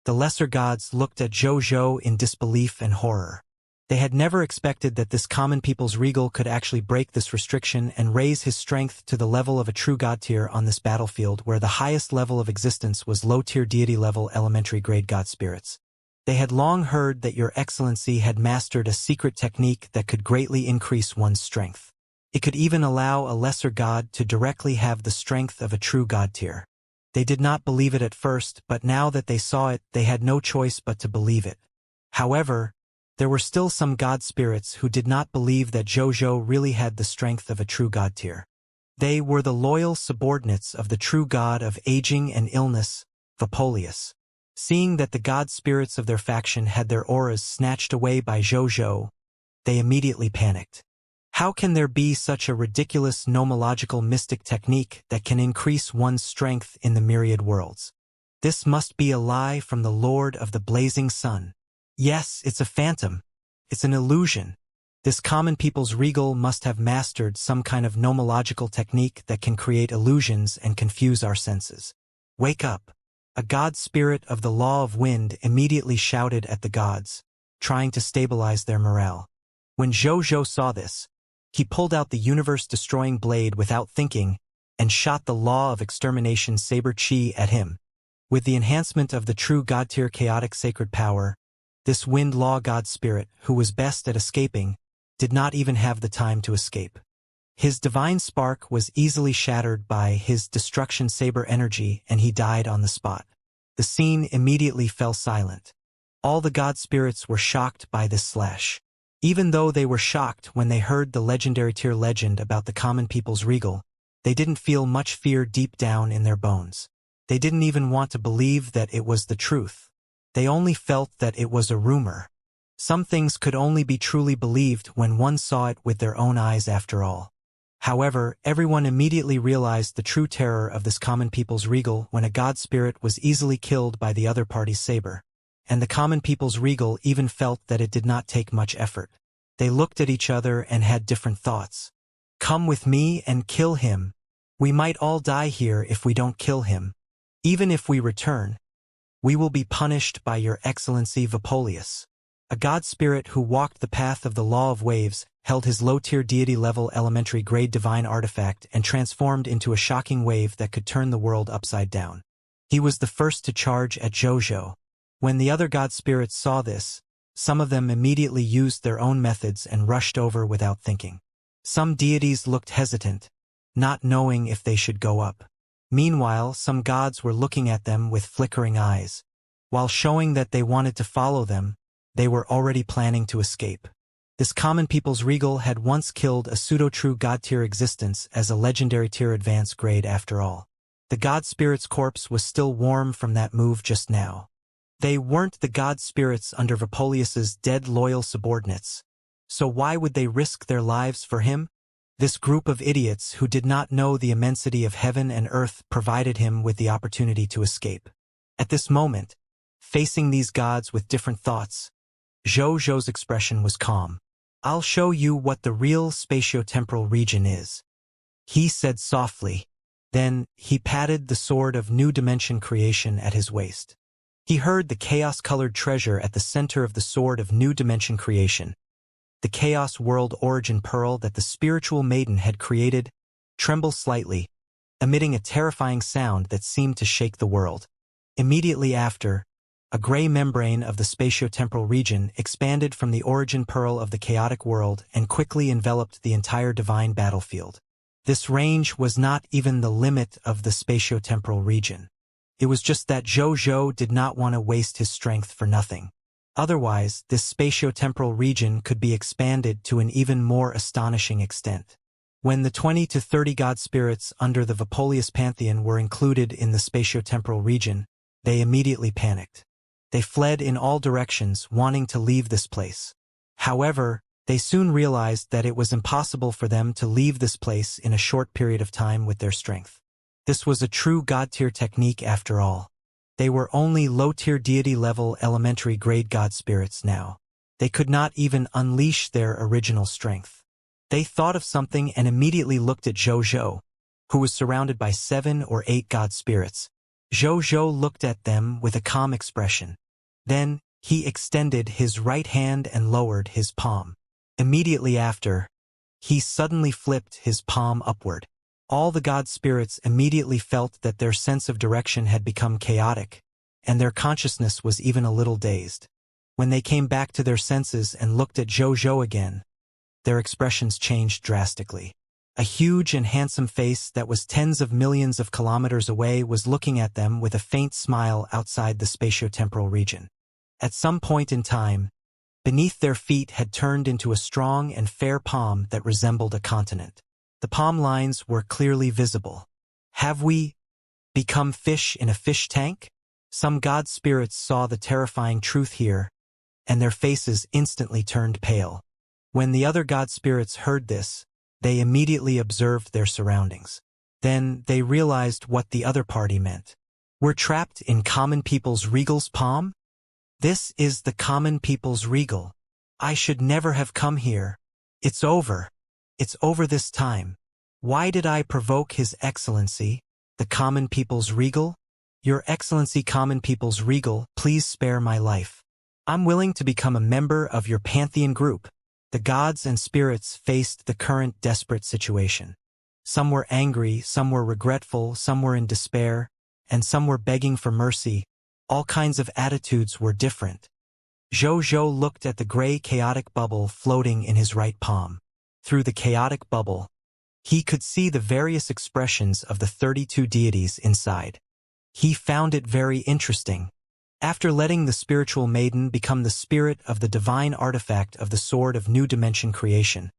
The lesser gods looked at Zhou in disbelief and horror. They had never expected that this common people's regal could actually break this restriction and raise his strength to the level of a true god tier on this battlefield where the highest level of existence was low-tier deity-level elementary-grade god spirits. They had long heard that your excellency had mastered a secret technique that could greatly increase one's strength. It could even allow a lesser god to directly have the strength of a true god tier. They did not believe it at first, but now that they saw it, they had no choice but to believe it. However, there were still some god spirits who did not believe that Zhou really had the strength of a true god tier. They were the loyal subordinates of the true god of aging and illness, Vapolius. Seeing that the god spirits of their faction had their auras snatched away by Zhou, they immediately panicked. How can there be such a ridiculous nomological mystic technique that can increase one's strength in the myriad worlds? This must be a lie from the Lord of the Blazing Sun. Yes, it's a phantom. It's an illusion. This common people's regal must have mastered some kind of nomological technique that can create illusions and confuse our senses. Wake up! A god spirit of the law of wind immediately shouted at the gods, trying to stabilize their morale. When Zhou saw this, he pulled out the universe-destroying blade without thinking and shot the law of extermination saber chi at him. With the enhancement of the true god-tier chaotic sacred power, this wind law god spirit, who was best at escaping, did not even have the time to escape. His divine spark was easily shattered by his destruction saber energy and he died on the spot. The scene immediately fell silent. All the god spirits were shocked by this slash. Even though they were shocked when they heard the legendary tier legend about the common people's regal, they didn't feel much fear deep down in their bones. They didn't even want to believe that it was the truth. They only felt that it was a rumor. Some things could only be truly believed when one saw it with their own eyes after all. However, everyone immediately realized the true terror of this common people's regal when a god spirit was easily killed by the other party's saber. And the common people's regal even felt that it did not take much effort. They looked at each other and had different thoughts. Come with me and kill him. We might all die here if we don't kill him. Even if we return, we will be punished by your excellency Vapolius. A god spirit who walked the path of the law of waves, held his low-tier deity-level elementary-grade divine artifact and transformed into a shocking wave that could turn the world upside down. He was the first to charge at Zhou. When the other god spirits saw this, some of them immediately used their own methods and rushed over without thinking. Some deities looked hesitant, not knowing if they should go up. Meanwhile, some gods were looking at them with flickering eyes. While showing that they wanted to follow them, they were already planning to escape. This common people's regal had once killed a pseudo-true god-tier existence as a legendary tier advanced grade after all. The god spirit's corpse was still warm from that move just now. They weren't the god spirits under Vapolius's dead loyal subordinates. So why would they risk their lives for him? This group of idiots who did not know the immensity of heaven and earth provided him with the opportunity to escape. At this moment, facing these gods with different thoughts, Zhou's expression was calm. I'll show you what the real spatio-temporal region is, he said softly. Then, he patted the sword of new dimension creation at his waist. He heard the chaos-colored treasure at the center of the sword of new dimension creation, the chaos world origin pearl that the spiritual maiden had created, tremble slightly, emitting a terrifying sound that seemed to shake the world. Immediately after, a gray membrane of the spatio-temporal region expanded from the origin pearl of the chaotic world and quickly enveloped the entire divine battlefield. This range was not even the limit of the spatio-temporal region. It was just that Zhou did not want to waste his strength for nothing. Otherwise, this spatio-temporal region could be expanded to an even more astonishing extent. When the 20 to 30 god spirits under the Vapolius pantheon were included in the spatio-temporal region, they immediately panicked. They fled in all directions, wanting to leave this place. However, they soon realized that it was impossible for them to leave this place in a short period of time with their strength. This was a true god-tier technique after all. They were only low-tier deity-level elementary-grade god spirits now. They could not even unleash their original strength. They thought of something and immediately looked at Zhou, who was surrounded by 7 or 8 god spirits, Zhou looked at them with a calm expression. Then, he extended his right hand and lowered his palm. Immediately after, he suddenly flipped his palm upward. All the god spirits immediately felt that their sense of direction had become chaotic, and their consciousness was even a little dazed. When they came back to their senses and looked at Zhou again, their expressions changed drastically. A huge and handsome face that was tens of millions of kilometers away was looking at them with a faint smile outside the spatiotemporal region. At some point in time, beneath their feet had turned into a strong and fair palm that resembled a continent. The palm lines were clearly visible. Have we become fish in a fish tank? Some god spirits saw the terrifying truth here, and their faces instantly turned pale. When the other god spirits heard this, they immediately observed their surroundings. Then they realized what the other party meant. We're trapped in common people's regal's palm? This is the common people's regal. I should never have come here. It's over. It's over this time. Why did I provoke His Excellency, the common people's regal? Your Excellency, common people's regal, please spare my life. I'm willing to become a member of your pantheon group. The gods and spirits faced the current desperate situation. Some were angry, some were regretful, some were in despair, and some were begging for mercy. All kinds of attitudes were different. Zhou looked at the gray chaotic bubble floating in his right palm. Through the chaotic bubble, he could see the various expressions of the 32 deities inside. He found it very interesting. After letting the spiritual maiden become the spirit of the divine artifact of the Sword of New Dimension creation,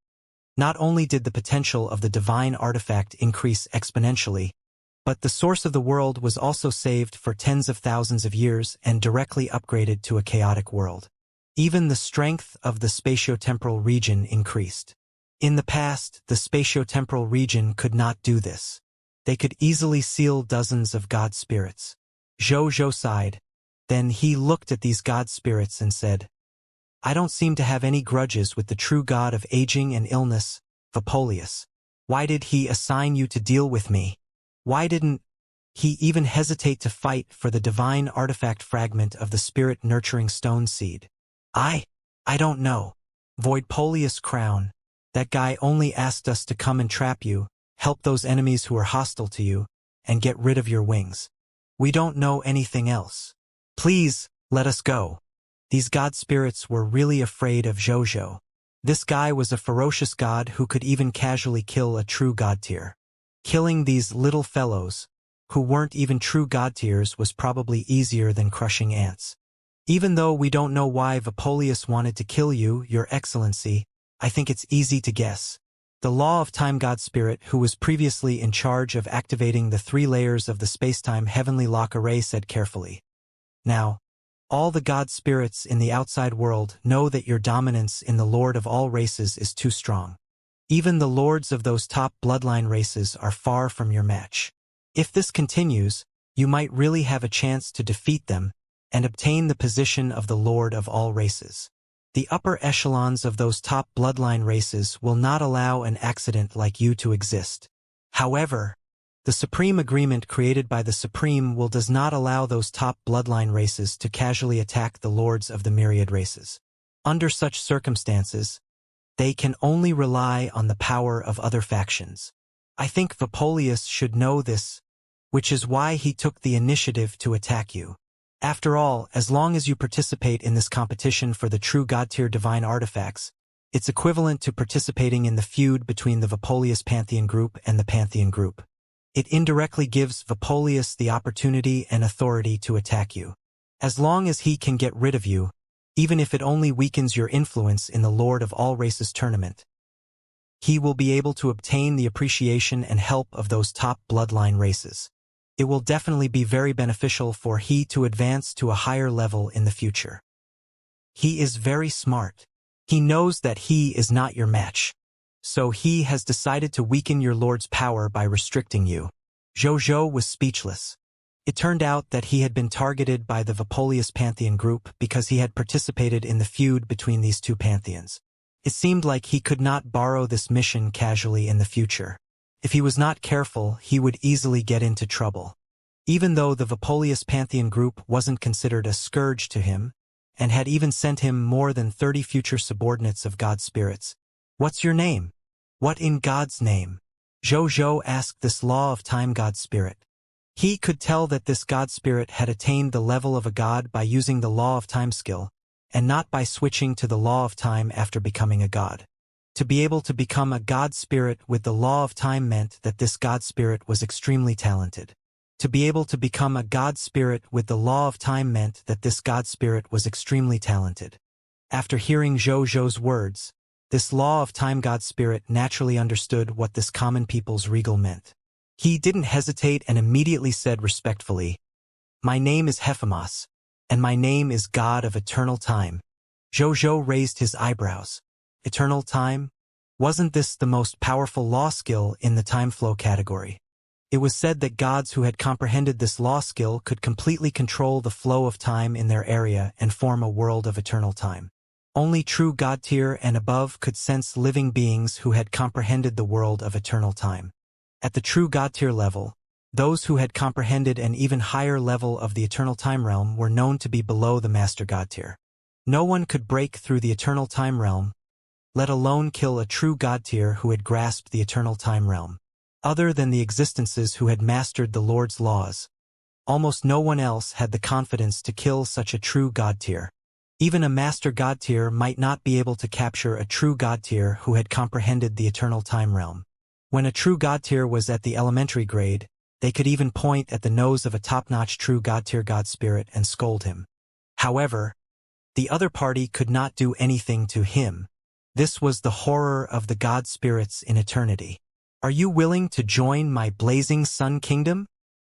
not only did the potential of the divine artifact increase exponentially, but the source of the world was also saved for tens of thousands of years and directly upgraded to a chaotic world. Even the strength of the spatiotemporal region increased. In the past, the spatiotemporal region could not do this. They could easily seal dozens of god spirits. Zhou sighed. Then he looked at these god spirits and said, I don't seem to have any grudges with the true god of aging and illness, Vapolius. Why did he assign you to deal with me? Why didn't he even hesitate to fight for the divine artifact fragment of the spirit-nurturing stone seed? I don't know. Voidpolius Crown. That guy only asked us to come and trap you, help those enemies who are hostile to you, and get rid of your wings. We don't know anything else. Please, let us go. These god spirits were really afraid of Zhou. This guy was a ferocious god who could even casually kill a true god tier. Killing these little fellows, who weren't even true god tiers, was probably easier than crushing ants. Even though we don't know why Vapolius wanted to kill you, Your Excellency, I think it's easy to guess. The Law of Time God Spirit, who was previously in charge of activating the 3 layers of the spacetime heavenly lock array, said carefully. Now, all the god spirits in the outside world know that your dominance in the Lord of all races is too strong. Even the lords of those top bloodline races are far from your match. If this continues, you might really have a chance to defeat them and obtain the position of the Lord of all races. The upper echelons of those top bloodline races will not allow an accident like you to exist. However, the Supreme Agreement created by the Supreme will does not allow those top bloodline races to casually attack the lords of the myriad races. Under such circumstances, they can only rely on the power of other factions. I think Vapolius should know this, which is why he took the initiative to attack you. After all, as long as you participate in this competition for the true god-tier divine artifacts, it's equivalent to participating in the feud between the Vapolius Pantheon Group and the Pantheon Group. It indirectly gives Vapolius the opportunity and authority to attack you. As long as he can get rid of you, even if it only weakens your influence in the Lord of All Races tournament, he will be able to obtain the appreciation and help of those top bloodline races. It will definitely be very beneficial for he to advance to a higher level in the future. He is very smart. He knows that he is not your match. So he has decided to weaken your lord's power by restricting you. Zhou was speechless. It turned out that he had been targeted by the Vapolius Pantheon Group because he had participated in the feud between these two pantheons. It seemed like he could not borrow this mission casually in the future. If he was not careful, he would easily get into trouble. Even though the Vapolius Pantheon group wasn't considered a scourge to him, and had even sent him more than 30 future subordinates of God spirits. What's your name? What in God's name? Zhou asked this law of time God spirit. He could tell that this God spirit had attained the level of a god by using the law of time skill, and not by switching to the law of time after becoming a god. To be able to become a god spirit with the law of time meant that this god spirit was extremely talented. To be able to become a god spirit with the law of time meant that this god spirit was extremely talented. After hearing Zhou's words, this law of time god spirit naturally understood what this common people's regal meant. He didn't hesitate and immediately said respectfully, "My name is Hephamas, and my name is God of eternal time." Zhou raised his eyebrows. Eternal time? Wasn't this the most powerful law skill in the time flow category? It was said that gods who had comprehended this law skill could completely control the flow of time in their area and form a world of eternal time. Only true god tier and above could sense living beings who had comprehended the world of eternal time. At the true god tier level, those who had comprehended an even higher level of the eternal time realm were known to be below the master god tier. No one could break through the eternal time realm, let alone kill a true god tier who had grasped the eternal time realm. Other than the existences who had mastered the Lord's laws, almost no one else had the confidence to kill such a true god tier. Even a master god tier might not be able to capture a true god tier who had comprehended the eternal time realm. When a true god tier was at the elementary grade, they could even point at the nose of a top-notch true god tier god spirit and scold him. However, the other party could not do anything to him. This was the horror of the god spirits in eternity. "Are you willing to join my blazing sun kingdom?"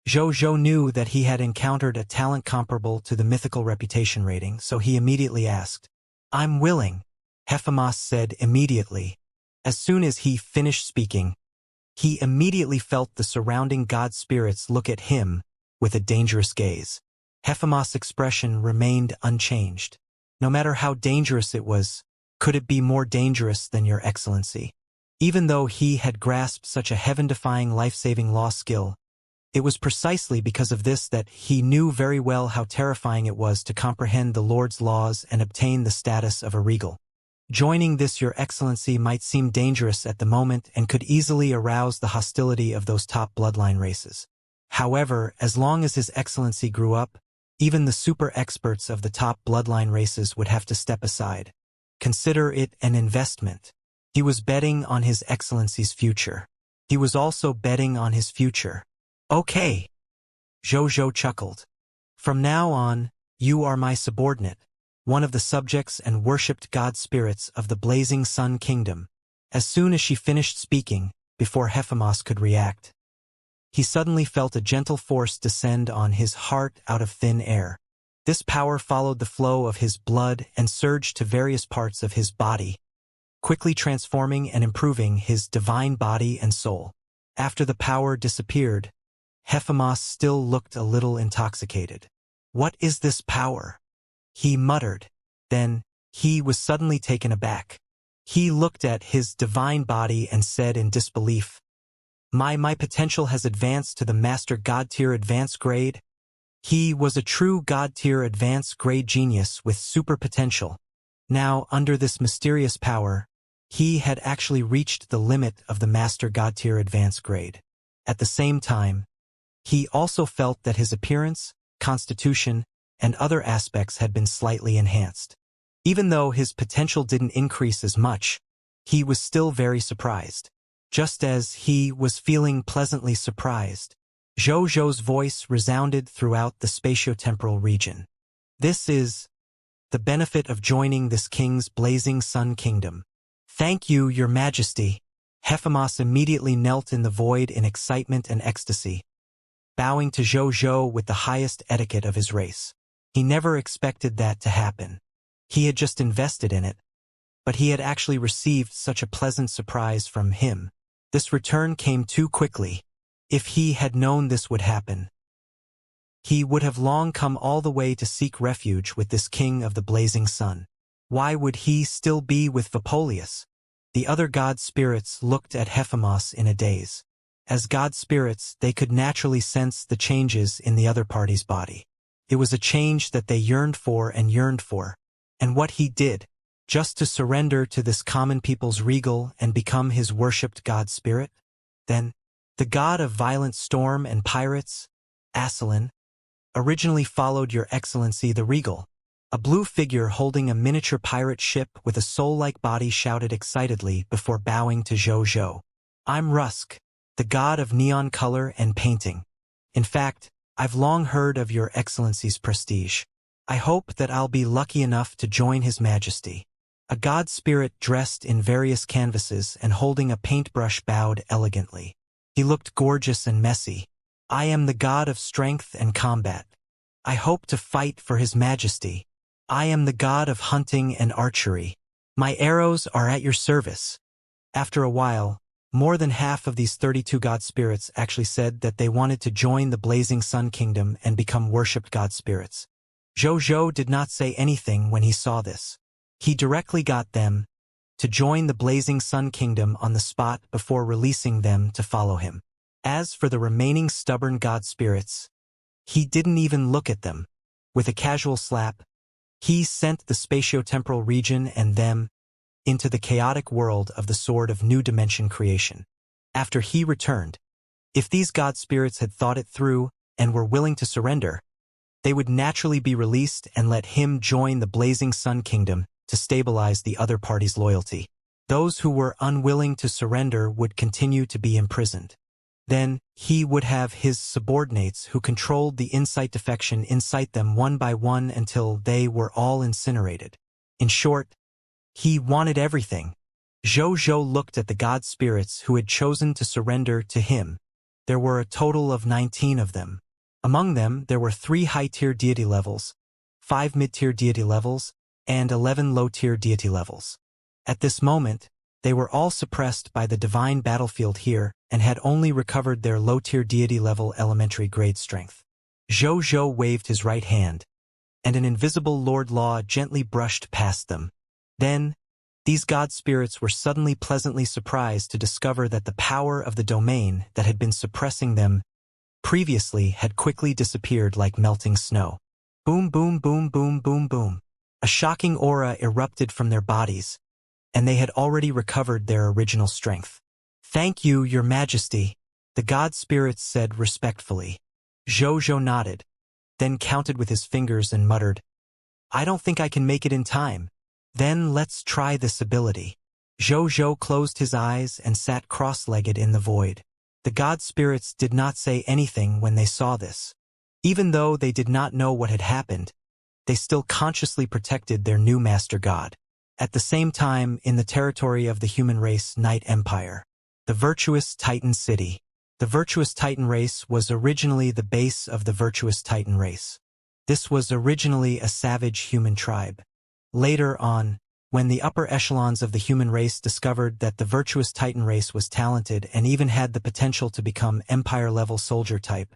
Zhou knew that he had encountered a talent comparable to the mythical reputation rating, so he immediately asked. "I'm willing," Hephamas said immediately. As soon as he finished speaking, he immediately felt the surrounding god spirits look at him with a dangerous gaze. Hephamas' expression remained unchanged. No matter how dangerous it was, could it be more dangerous than your excellency? Even though he had grasped such a heaven-defying life-saving law skill, it was precisely because of this that he knew very well how terrifying it was to comprehend the Lord's laws and obtain the status of a regal. Joining this Your Excellency might seem dangerous at the moment and could easily arouse the hostility of those top bloodline races. However, as long as His Excellency grew up, even the super experts of the top bloodline races would have to step aside. Consider it an investment. He was betting on His Excellency's future. He was also betting on his future. "Okay." Zhou chuckled. "From now on, you are my subordinate, one of the subjects and worshipped god spirits of the blazing sun kingdom." As soon as she finished speaking, before Hephamas could react, he suddenly felt a gentle force descend on his heart out of thin air. This power followed the flow of his blood and surged to various parts of his body, quickly transforming and improving his divine body and soul. After the power disappeared, Hephamas still looked a little intoxicated. "What is this power?" he muttered. Then, he was suddenly taken aback. He looked at his divine body and said in disbelief, My potential has advanced to the Master God Tier Advanced Grade." He was a true God Tier Advanced Grade genius with super potential. Now, under this mysterious power, he had actually reached the limit of the Master God Tier Advanced Grade. At the same time, he also felt that his appearance, constitution, and other aspects had been slightly enhanced. Even though his potential didn't increase as much, he was still very surprised. Just as he was feeling pleasantly surprised, Zhou's voice resounded throughout the spatiotemporal region. "This is the benefit of joining this king's blazing sun kingdom. Thank you, Your Majesty." Hephamas immediately knelt in the void in excitement and ecstasy, bowing to Zhou with the highest etiquette of his race. He never expected that to happen. He had just invested in it, but he had actually received such a pleasant surprise from him. This return came too quickly. If he had known this would happen, he would have long come all the way to seek refuge with this king of the blazing sun. Why would he still be with Vapolius? The other god spirits looked at Hephamas in a daze. As God spirits, they could naturally sense the changes in the other party's body. It was a change that they yearned for. And what he did, just to surrender to this common people's regal and become his worshipped God spirit? Then, the god of violent storm and pirates, Ascension, originally followed your excellency the regal. A blue figure holding a miniature pirate ship with a soul-like body shouted excitedly before bowing to Zhou. I'm Rusk, the god of neon color and painting. In fact, I've long heard of your excellency's prestige. I hope that I'll be lucky enough to join his majesty. A god spirit dressed in various canvases and holding a paintbrush bowed elegantly. He looked gorgeous and messy. I am the god of strength and combat. I hope to fight for his majesty. I am the god of hunting and archery. My arrows are at your service. After a while, more than half of these 32 god spirits actually said that they wanted to join the Blazing Sun Kingdom and become worshipped god spirits. Zhou did not say anything when he saw this. He directly got them to join the Blazing Sun Kingdom on the spot before releasing them to follow him. As for the remaining stubborn god spirits, he didn't even look at them. With a casual slap, he sent the spatio-temporal region and them into the chaotic world of the Sword of New Dimension creation. After he returned, if these god spirits had thought it through and were willing to surrender, they would naturally be released and let him join the Blazing Sun Kingdom to stabilize the other party's loyalty. Those who were unwilling to surrender would continue to be imprisoned. Then, he would have his subordinates who controlled the insight defection incite them one by one until they were all incinerated. In short, he wanted everything. Zhou looked at the god spirits who had chosen to surrender to him. There were a total of 19 of them. Among them, there were 3 high-tier deity levels, 5 mid-tier deity levels, and 11 low-tier deity levels. At this moment, they were all suppressed by the divine battlefield here and had only recovered their low-tier deity level elementary grade strength. Zhou waved his right hand, and an invisible Lord Law gently brushed past them. Then, these god spirits were suddenly pleasantly surprised to discover that the power of the domain that had been suppressing them previously had quickly disappeared like melting snow. Boom, boom, boom, boom, boom, boom. A shocking aura erupted from their bodies, and they had already recovered their original strength. Thank you, your majesty, the god spirits said respectfully. Zhou nodded, then counted with his fingers and muttered, I don't think I can make it in time. Then let's try this ability. Zhou closed his eyes and sat cross-legged in the void. The god spirits did not say anything when they saw this. Even though they did not know what had happened, they still consciously protected their new master god. At the same time, in the territory of the human race Night Empire, the Virtuous Titan City. The Virtuous Titan race was originally the base of the Virtuous Titan race. This was originally a savage human tribe. Later on, when the upper echelons of the human race discovered that the Virtuous Titan race was talented and even had the potential to become Empire-level soldier type,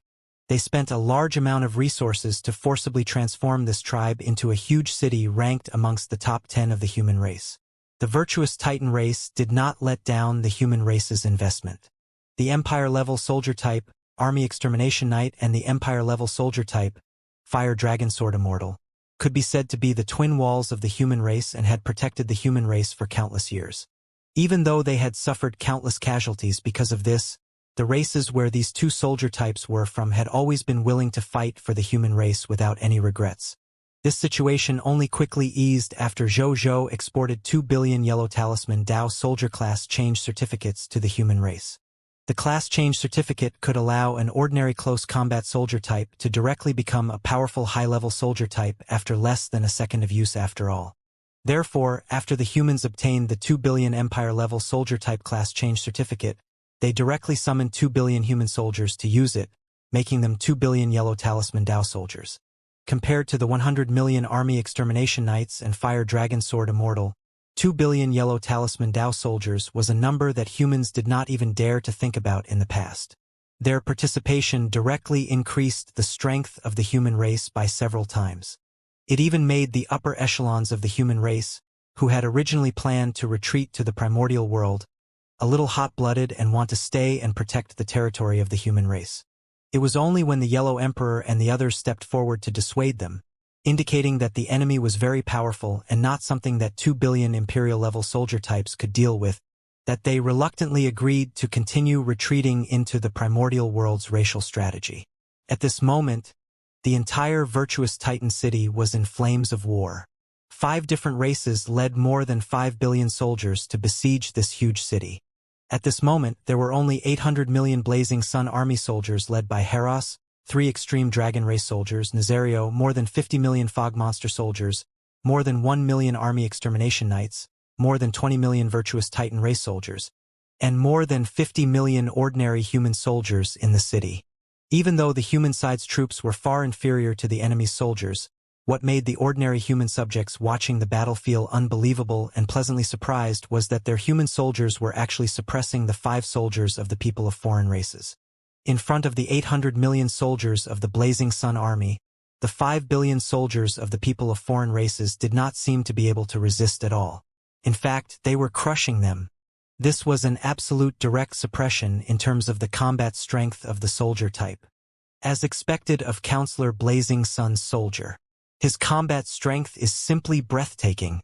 they spent a large amount of resources to forcibly transform this tribe into a huge city ranked amongst the top 10 of the human race. The Virtuous Titan race did not let down the human race's investment. The Empire-level soldier type, Army Extermination Knight, and the Empire-level soldier type, Fire Dragon Sword Immortal, could be said to be the twin walls of the human race and had protected the human race for countless years. Even though they had suffered countless casualties because of this, the races where these two soldier types were from had always been willing to fight for the human race without any regrets. This situation only quickly eased after Zhou exported 2 billion Yellow Talisman Dao Soldier Class Change Certificates to the human race. The Class Change Certificate could allow an ordinary close combat soldier type to directly become a powerful high-level soldier type after less than a second of use after all. Therefore, after the humans obtained the 2 billion Empire-level soldier type Class Change Certificate, they directly summoned 2 billion human soldiers to use it, making them 2 billion Yellow Talisman Dao soldiers. Compared to the 100 million Army Extermination Knights and Fire Dragon Sword Immortal, 2 billion Yellow Talisman Dao soldiers was a number that humans did not even dare to think about in the past. Their participation directly increased the strength of the human race by several times. It even made the upper echelons of the human race, who had originally planned to retreat to the primordial world, a little hot-blooded and want to stay and protect the territory of the human race. It was only when the Yellow Emperor and the others stepped forward to dissuade them, indicating that the enemy was very powerful and not something that 2 billion Imperial-level soldier types could deal with, that they reluctantly agreed to continue retreating into the primordial world's racial strategy. At this moment, the entire virtuous Titan city was in flames of war. 5 different races led more than 5 billion soldiers to besiege this huge city. At this moment, there were only 800 million Blazing Sun army soldiers led by Heros, 3 extreme dragon race soldiers, Nazario, more than 50 million fog monster soldiers, more than 1 million army extermination knights, more than 20 million virtuous Titan race soldiers, and more than 50 million ordinary human soldiers in the city. Even though the human side's troops were far inferior to the enemy's soldiers, what made the ordinary human subjects watching the battle feel unbelievable and pleasantly surprised was that their human soldiers were actually suppressing the 5 soldiers of the people of foreign races. In front of the 800 million soldiers of the Blazing Sun army, the 5 billion soldiers of the people of foreign races did not seem to be able to resist at all. In fact, they were crushing them. This was an absolute direct suppression in terms of the combat strength of the soldier type. As expected of Counselor Blazing Sun's soldier, his combat strength is simply breathtaking.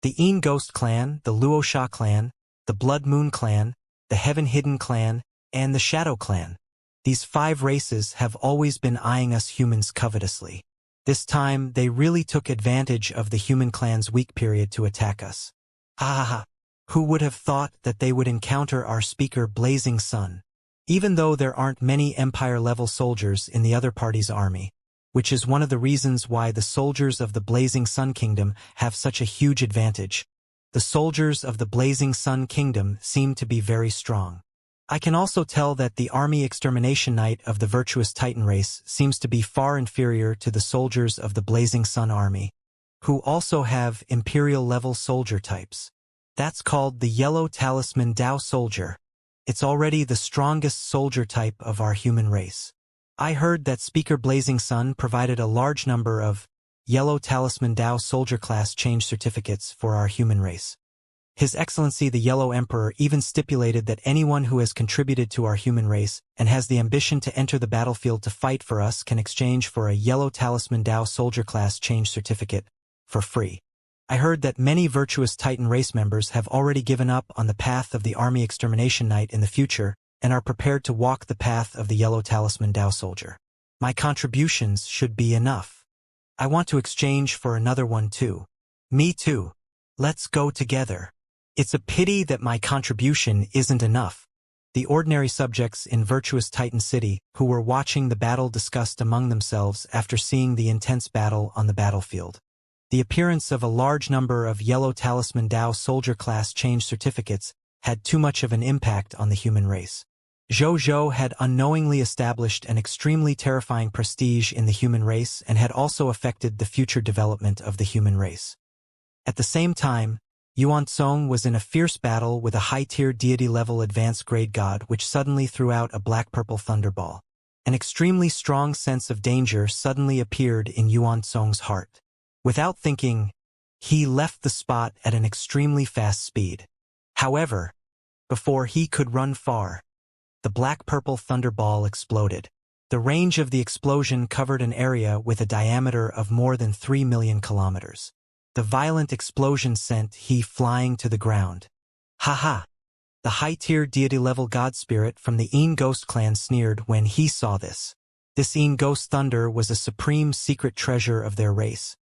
The Een Ghost clan, the Luosha clan, the Blood Moon clan, the Heaven Hidden clan, and the Shadow clan. These 5 races have always been eyeing us humans covetously. This time, they really took advantage of the human clan's weak period to attack us. Ha! Who would have thought that they would encounter our speaker Blazing Sun? Even though there aren't many Empire-level soldiers in the other party's army, which is one of the reasons why the soldiers of the Blazing Sun Kingdom have such a huge advantage. The soldiers of the Blazing Sun Kingdom seem to be very strong. I can also tell that the army extermination knight of the virtuous Titan race seems to be far inferior to the soldiers of the Blazing Sun army, who also have Imperial-level soldier types. That's called the Yellow Talisman Dao soldier. It's already the strongest soldier type of our human race. I heard that Speaker Blazing Sun provided a large number of Yellow Talisman Dao soldier class change certificates for our human race. His Excellency the Yellow Emperor even stipulated that anyone who has contributed to our human race and has the ambition to enter the battlefield to fight for us can exchange for a Yellow Talisman Dao soldier class change certificate for free. I heard that many virtuous Titan race members have already given up on the path of the army extermination knight in the future and are prepared to walk the path of the Yellow Talisman Dao soldier. My contributions should be enough. I want to exchange for another one too. Me too. Let's go together. It's a pity that my contribution isn't enough. The ordinary subjects in virtuous Titan City who were watching the battle discussed among themselves after seeing the intense battle on the battlefield. The appearance of a large number of Yellow Talisman Dao soldier class change certificates had too much of an impact on the human race. Zhou had unknowingly established an extremely terrifying prestige in the human race and had also affected the future development of the human race. At the same time, Yuan Song was in a fierce battle with a high-tier deity-level advanced grade god which suddenly threw out a black-purple thunderball. An extremely strong sense of danger suddenly appeared in Yuan Song's heart. Without thinking, he left the spot at an extremely fast speed. However, before he could run far, the black-purple thunderball exploded. The range of the explosion covered an area with a diameter of more than 3 million kilometers. The violent explosion sent he flying to the ground. Ha! The high-tier deity-level god spirit from the Een Ghost clan sneered when he saw this. This Een Ghost thunder was a supreme secret treasure of their race,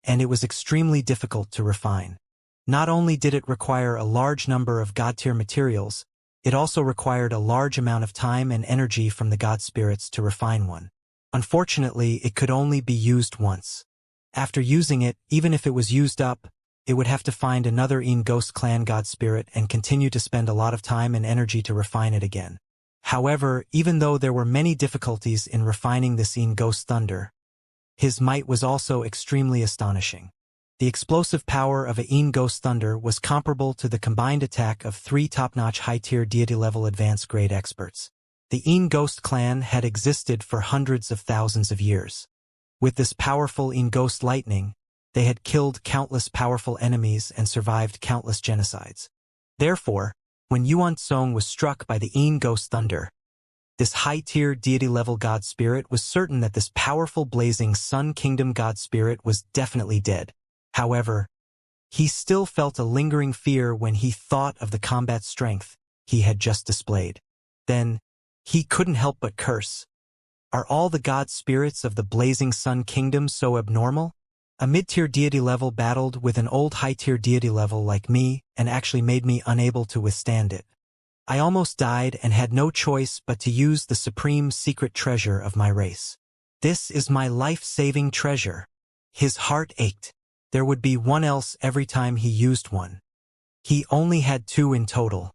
and it was extremely difficult to refine. Not only did it require a large number of god-tier materials, it also required a large amount of time and energy from the god spirits to refine one. Unfortunately, it could only be used once. After using it, even if it was used up, it would have to find another Een Ghost clan god spirit and continue to spend a lot of time and energy to refine it again. However, even though there were many difficulties in refining this Een Ghost thunder, his might was also extremely astonishing. The explosive power of a Een Ghost thunder was comparable to the combined attack of 3 top-notch high-tier deity-level advanced grade experts. The Een Ghost clan had existed for hundreds of thousands of years. With this powerful Een Ghost lightning, they had killed countless powerful enemies and survived countless genocides. Therefore, when Yuan Song was struck by the Yin Ghost Thunder. This high-tier deity-level god spirit was certain that this powerful blazing Sun Kingdom god spirit was definitely dead. However, he still felt a lingering fear when he thought of the combat strength he had just displayed. Then, he couldn't help but curse. Are all the god spirits of the blazing Sun Kingdom so abnormal? A mid-tier deity level battled with an old high-tier deity level like me and actually made me unable to withstand it. I almost died and had no choice but to use the supreme secret treasure of my race. This is my life-saving treasure. His heart ached. There would be one else every time he used one. He only had 2 in total.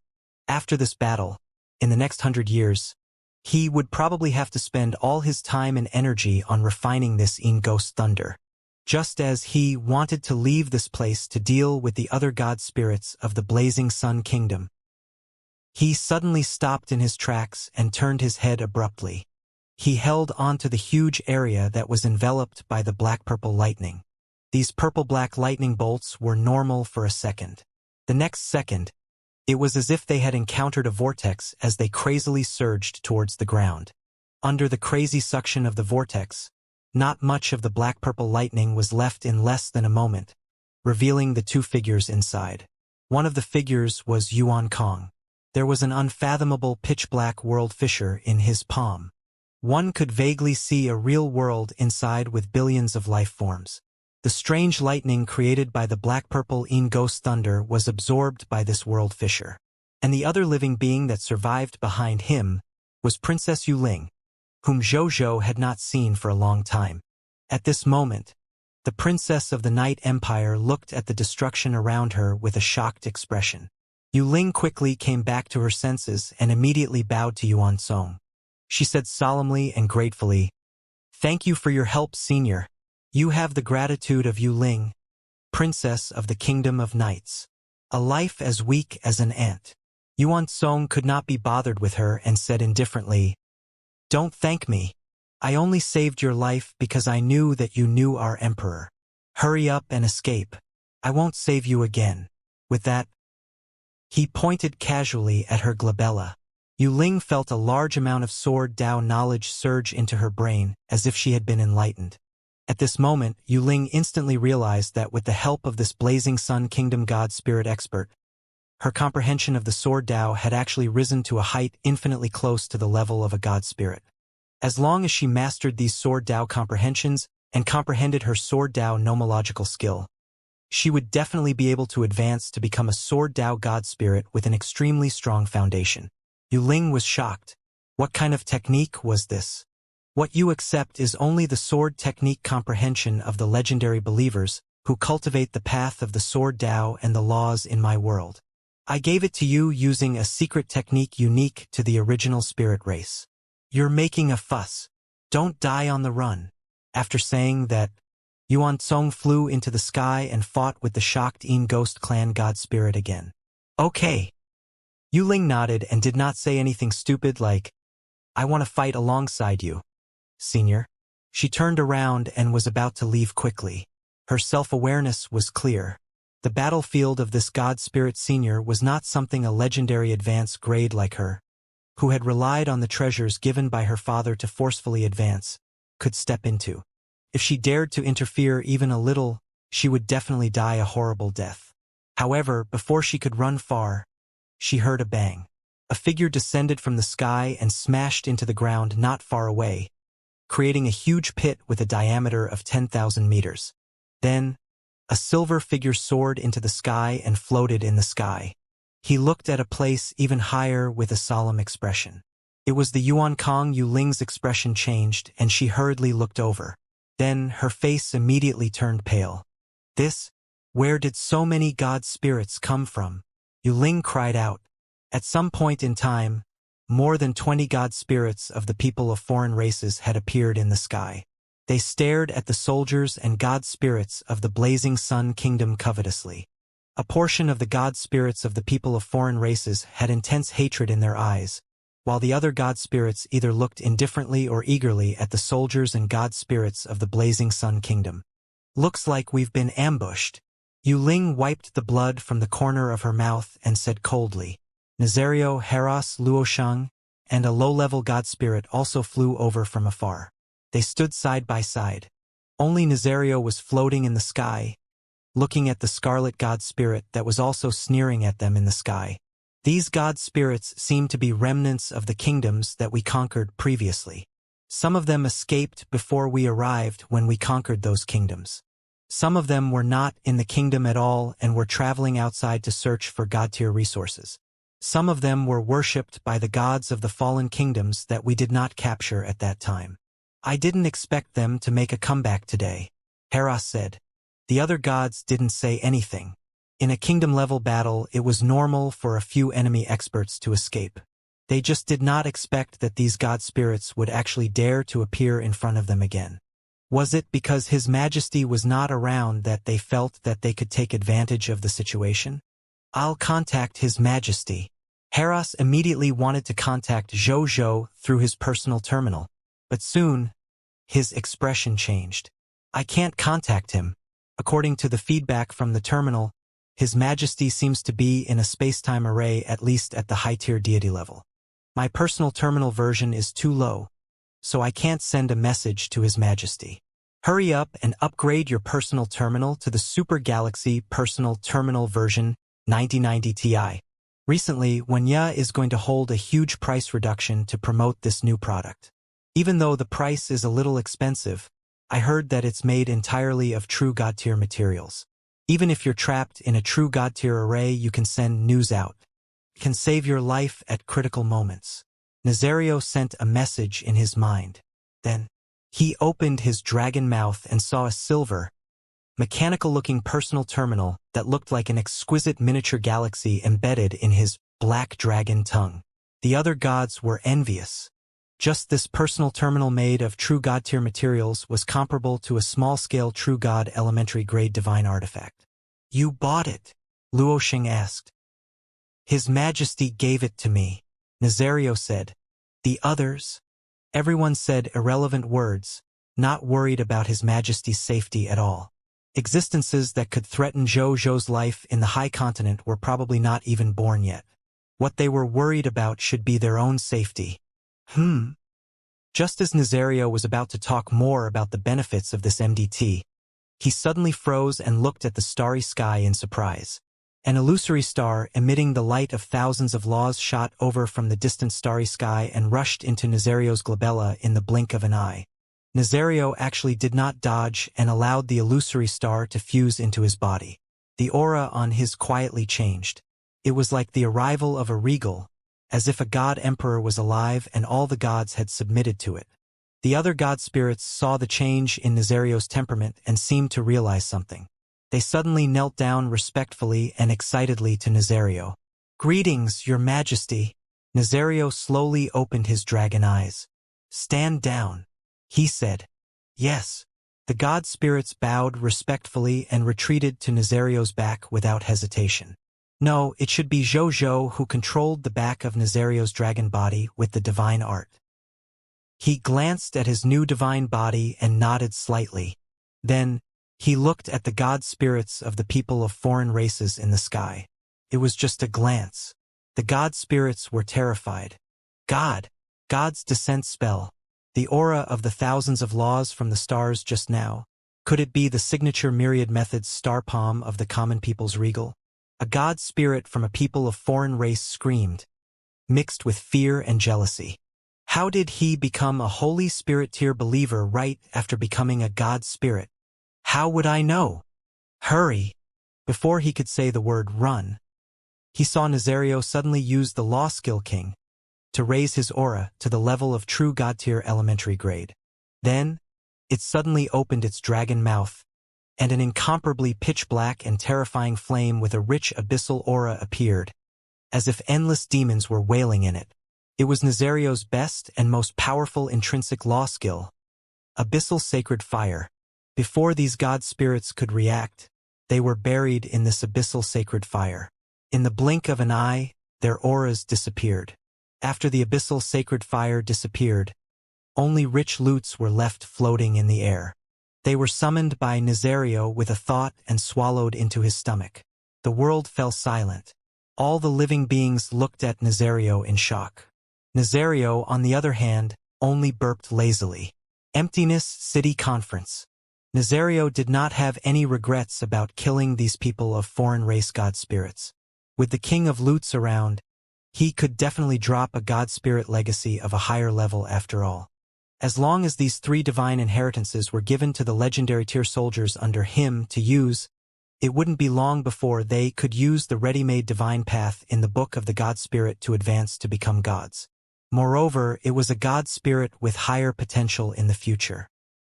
After this battle, in the next 100 years, he would probably have to spend all his time and energy on refining this Yin Ghost Thunder. Just as he wanted to leave this place to deal with the other god spirits of the blazing Sun Kingdom, he suddenly stopped in his tracks and turned his head abruptly. He held onto the huge area that was enveloped by the black-purple lightning. These purple-black lightning bolts were normal for a second. The next second, it was as if they had encountered a vortex as they crazily surged towards the ground. Under the crazy suction of the vortex, not much of the black-purple lightning was left in less than a moment, revealing the 2 figures inside. One of the figures was Yuan Kong. There was an unfathomable pitch-black world fissure in his palm. One could vaguely see a real world inside with billions of life forms. The strange lightning created by the black-purple Yin Ghost Thunder was absorbed by this world fissure. And the other living being that survived behind him was Princess Yuling, whom Zhou had not seen for a long time. At this moment, the princess of the Night Empire looked at the destruction around her with a shocked expression. Yuling quickly came back to her senses and immediately bowed to Yuan Song. She said solemnly and gratefully, "Thank you for your help, Senior. You have the gratitude of Yuling, Princess of the Kingdom of Knights. A life as weak as an ant." Yuan Song could not be bothered with her and said indifferently, "Don't thank me. I only saved your life because I knew that you knew our emperor. Hurry up and escape. I won't save you again." With that, he pointed casually at her glabella. Yuling felt a large amount of Sword Dao knowledge surge into her brain, as if she had been enlightened. At this moment, Yuling instantly realized that with the help of this blazing Sun Kingdom God Spirit expert, her comprehension of the Sword Dao had actually risen to a height infinitely close to the level of a God Spirit. As long as she mastered these Sword Dao comprehensions and comprehended her Sword Dao nomological skill, she would definitely be able to advance to become a Sword Dao God Spirit with an extremely strong foundation. Yuling was shocked. What kind of technique was this? What you accept is only the sword technique comprehension of the legendary believers who cultivate the path of the Sword Dao and the laws in my world. I gave it to you using a secret technique unique to the original spirit race. You're making a fuss. Don't die on the run. After saying that, Yuan Song flew into the sky and fought with the shocked Yin Ghost Clan God Spirit again. Okay. Yuling nodded and did not say anything stupid like, "I want to fight alongside you, Senior." She turned around and was about to leave quickly. Her self-awareness was clear. The battlefield of this God Spirit Senior was not something a legendary advance grade like her, who had relied on the treasures given by her father to forcefully advance, could step into. If she dared to interfere even a little, she would definitely die a horrible death. However, before she could run far, she heard a bang. A figure descended from the sky and smashed into the ground not far away, creating a huge pit with a diameter of 10,000 meters. Then, a silver figure soared into the sky and floated in the sky. He looked at a place even higher with a solemn expression. It was the Yuan Kong. Yuling's expression changed, and she hurriedly looked over. Then her face immediately turned pale. Where did so many god spirits come from? Yuling cried out. At some point in time, more than 20 god spirits of the people of foreign races had appeared in the sky. They stared at the soldiers and god spirits of the blazing Sun Kingdom covetously. A portion of the god spirits of the people of foreign races had intense hatred in their eyes, while the other god spirits either looked indifferently or eagerly at the soldiers and god spirits of the blazing Sun Kingdom. "Looks like we've been ambushed." Yuling wiped the blood from the corner of her mouth and said coldly, Nazario, Heros, Luoshang, and a low-level god spirit also flew over from afar. They stood side by side. Only Nazario was floating in the sky, looking at the scarlet god spirit that was also sneering at them in the sky. These god spirits seemed to be remnants of the kingdoms that we conquered previously. Some of them escaped before we arrived when we conquered those kingdoms. Some of them were not in the kingdom at all and were traveling outside to search for god-tier resources. Some of them were worshipped by the gods of the fallen kingdoms that we did not capture at that time. I didn't expect them to make a comeback today, Heros said. The other gods didn't say anything. In a kingdom-level battle, it was normal for a few enemy experts to escape. They just did not expect that these god spirits would actually dare to appear in front of them again. Was it because His Majesty was not around that they felt that they could take advantage of the situation? I'll contact His Majesty. Heros immediately wanted to contact Zhou through his personal terminal, but soon, his expression changed. I can't contact him. According to the feedback from the terminal, His Majesty seems to be in a space-time array at least at the high-tier deity level. My personal terminal version is too low, so I can't send a message to His Majesty. Hurry up and upgrade your personal terminal to the Super Galaxy Personal Terminal version 9090 Ti. Recently, Wenya is going to hold a huge price reduction to promote this new product. Even though the price is a little expensive, I heard that it's made entirely of true god-tier materials. Even if you're trapped in a true god-tier array, you can send news out. It can save your life at critical moments. Nazario sent a message in his mind. Then, he opened his dragon mouth and saw a silver, mechanical-looking personal terminal that looked like an exquisite miniature galaxy embedded in his black dragon tongue. The other gods were envious. Just this personal terminal made of true god-tier materials was comparable to a small-scale true god elementary-grade divine artifact. You bought it? Luoshang asked. His Majesty gave it to me, Nazario said. The others? Everyone said irrelevant words, not worried about His Majesty's safety at all. Existences that could threaten Zhou's life in the High Continent were probably not even born yet. What they were worried about should be their own safety. Just as Nazario was about to talk more about the benefits of this MDT, he suddenly froze and looked at the starry sky in surprise. An illusory star emitting the light of thousands of laws shot over from the distant starry sky and rushed into Nazario's glabella in the blink of an eye. Nazario actually did not dodge and allowed the illusory star to fuse into his body. The aura on his quietly changed. It was like the arrival of a regal, as if a god emperor was alive and all the gods had submitted to it. The other god spirits saw the change in Nazario's temperament and seemed to realize something. They suddenly knelt down respectfully and excitedly to Nazario. Greetings, Your Majesty. Nazario slowly opened his dragon eyes. Stand down, he said. Yes. The god spirits bowed respectfully and retreated to Nazario's back without hesitation. No, it should be Zhou who controlled the back of Nazario's dragon body with the divine art. He glanced at his new divine body and nodded slightly. Then, he looked at the god spirits of the people of foreign races in the sky. It was just a glance. The god spirits were terrified. God's descent spell. The aura of the thousands of laws from the stars just now. Could it be the signature myriad methods star palm of the common people's regal? A god spirit from a people of foreign race screamed, mixed with fear and jealousy. How did he become a Holy Spirit tier believer right after becoming a god spirit? How would I know? Hurry! Before he could say the word run, he saw Nazario suddenly use the Law Skill King to raise his aura to the level of true god tier elementary grade. Then, it suddenly opened its dragon mouth, and an incomparably pitch-black and terrifying flame with a rich abyssal aura appeared, as if endless demons were wailing in it. It was Nazario's best and most powerful intrinsic law skill, Abyssal Sacred Fire. Before these god spirits could react, they were buried in this abyssal sacred fire. In the blink of an eye, their auras disappeared. After the abyssal sacred fire disappeared, only rich loots were left floating in the air. They were summoned by Nazario with a thought and swallowed into his stomach. The world fell silent. All the living beings looked at Nazario in shock. Nazario, on the other hand, only burped lazily. Emptiness City Conference. Nazario did not have any regrets about killing these people of foreign race god spirits. With the King of Loots around, he could definitely drop a god spirit legacy of a higher level after all. As long as these 3 divine inheritances were given to the legendary tier soldiers under him to use, it wouldn't be long before they could use the ready-made divine path in the book of the god spirit to advance to become gods. Moreover, it was a god spirit with higher potential in the future.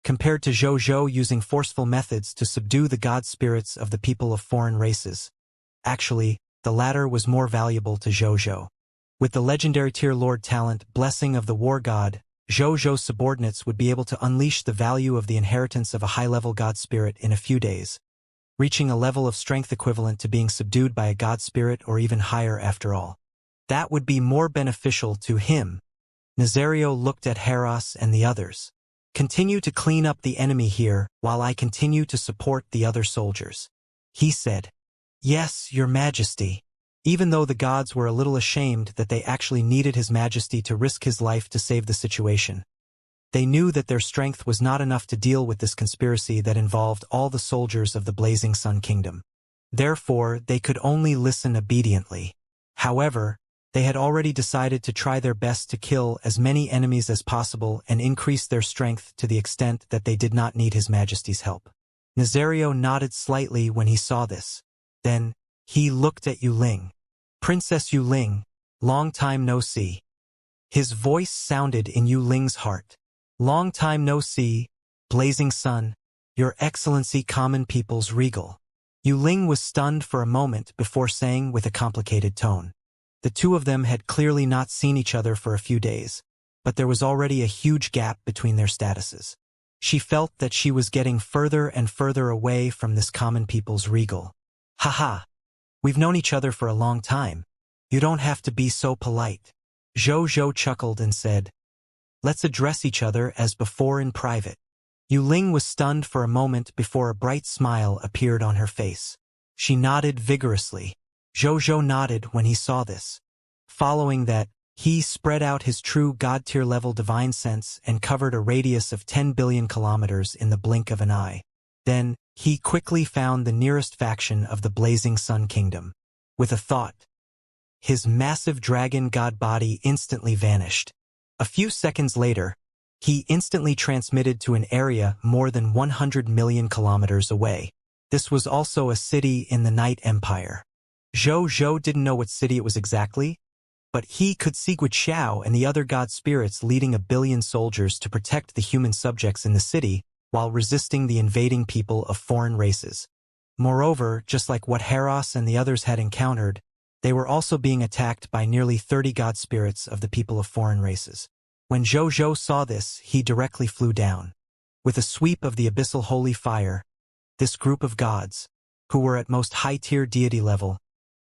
Compared to Zhou using forceful methods to subdue the god spirits of the people of foreign races. Actually, the latter was more valuable to Zhou. With the legendary tier lord talent Blessing of the War God, Zhou's subordinates would be able to unleash the value of the inheritance of a high-level god spirit in a few days, reaching a level of strength equivalent to being subdued by a god spirit or even higher after all. That would be more beneficial to him. Nazario looked at Heros and the others. Continue to clean up the enemy here while I continue to support the other soldiers. He said, Yes, Your Majesty. Even though the gods were a little ashamed that they actually needed His Majesty to risk his life to save the situation. They knew that their strength was not enough to deal with this conspiracy that involved all the soldiers of the Blazing Sun Kingdom. Therefore, they could only listen obediently. However, they had already decided to try their best to kill as many enemies as possible and increase their strength to the extent that they did not need His Majesty's help. Nazario nodded slightly when he saw this. Then, he looked at Yuling. Princess Yuling, long time no see. His voice sounded in Yuling's heart. Long time no see, Blazing Sun, Your Excellency Common People's Regal. Yuling was stunned for a moment before saying with a complicated tone. The two of them had clearly not seen each other for a few days, but there was already a huge gap between their statuses. She felt that she was getting further and further away from this Common People's Regal. Haha. We've known each other for a long time. You don't have to be so polite. Zhou chuckled and said, Let's address each other as before in private. Yuling was stunned for a moment before a bright smile appeared on her face. She nodded vigorously. Zhou nodded when he saw this. Following that, he spread out his true god-tier level divine sense and covered a radius of 10 billion kilometers in the blink of an eye. Then, he quickly found the nearest faction of the Blazing Sun Kingdom. With a thought, his massive dragon god body instantly vanished. A few seconds later, he instantly transmitted to an area more than 100 million kilometers away. This was also a city in the Night Empire. Zhou didn't know what city it was exactly, but he could see Guiqiao and the other god spirits leading 1 billion soldiers to protect the human subjects in the city while resisting the invading people of foreign races. Moreover, just like what Heros and the others had encountered, they were also being attacked by nearly 30 god spirits of the people of foreign races. When Zhou saw this, he directly flew down. With a sweep of the abyssal holy fire, this group of gods, who were at most high-tier deity level,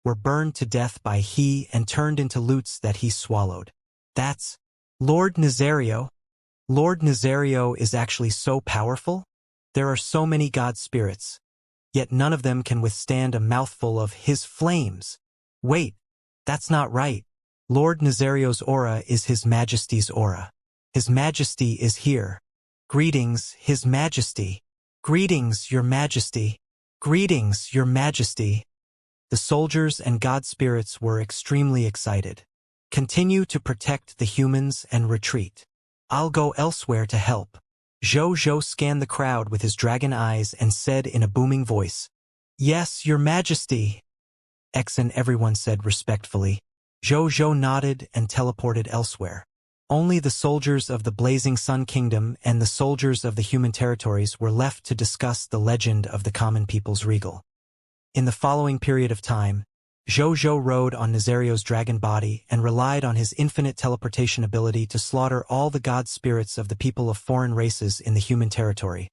were burned to death by he and turned into loots that he swallowed. That's Lord Nazario. Lord Nazario is actually so powerful? There are so many god spirits, yet none of them can withstand a mouthful of his flames. Wait, that's not right. Lord Nazario's aura is His Majesty's aura. His Majesty is here. Greetings, His Majesty. Greetings, Your Majesty. Greetings, Your Majesty. The soldiers and god spirits were extremely excited. Continue to protect the humans and retreat. I'll go elsewhere to help. Zhou scanned the crowd with his dragon eyes and said in a booming voice, Yes, Your Majesty. And everyone said respectfully. Zhou nodded and teleported elsewhere. Only the soldiers of the Blazing Sun Kingdom and the soldiers of the human territories were left to discuss the legend of the Common People's Regal. In the following period of time, Zhou rode on Nazario's dragon body and relied on his infinite teleportation ability to slaughter all the god spirits of the people of foreign races in the human territory,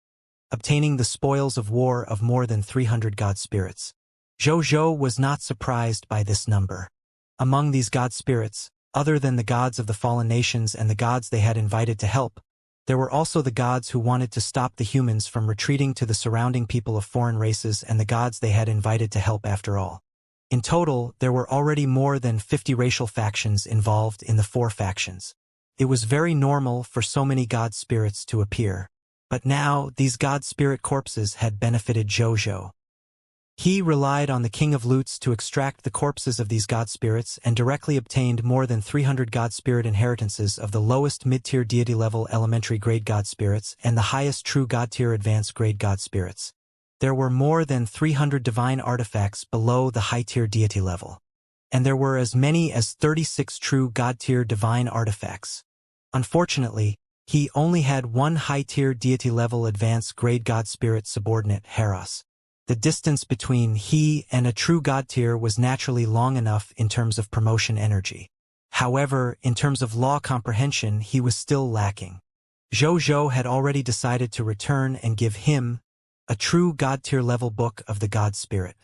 obtaining the spoils of war of more than 300 god spirits. Zhou was not surprised by this number. Among these god spirits, other than the gods of the fallen nations and the gods they had invited to help, there were also the gods who wanted to stop the humans from retreating to the surrounding people of foreign races and the gods they had invited to help after all. In total, there were already more than 50 racial factions involved in the 4 factions. It was very normal for so many god spirits to appear. But now, these god spirit corpses had benefited Jojo. He relied on the King of Loots to extract the corpses of these god spirits and directly obtained more than 300 god spirit inheritances of the lowest mid-tier deity level elementary grade god spirits and the highest true god tier advanced grade god spirits. There were more than 300 divine artifacts below the high-tier deity level. And there were as many as 36 true god-tier divine artifacts. Unfortunately, he only had one high-tier deity level advanced grade god spirit subordinate, Heros. The distance between he and a true god tier was naturally long enough in terms of promotion energy. However, in terms of law comprehension, he was still lacking. Jojo had already decided to return and give him a true god tier level book of the god spirit.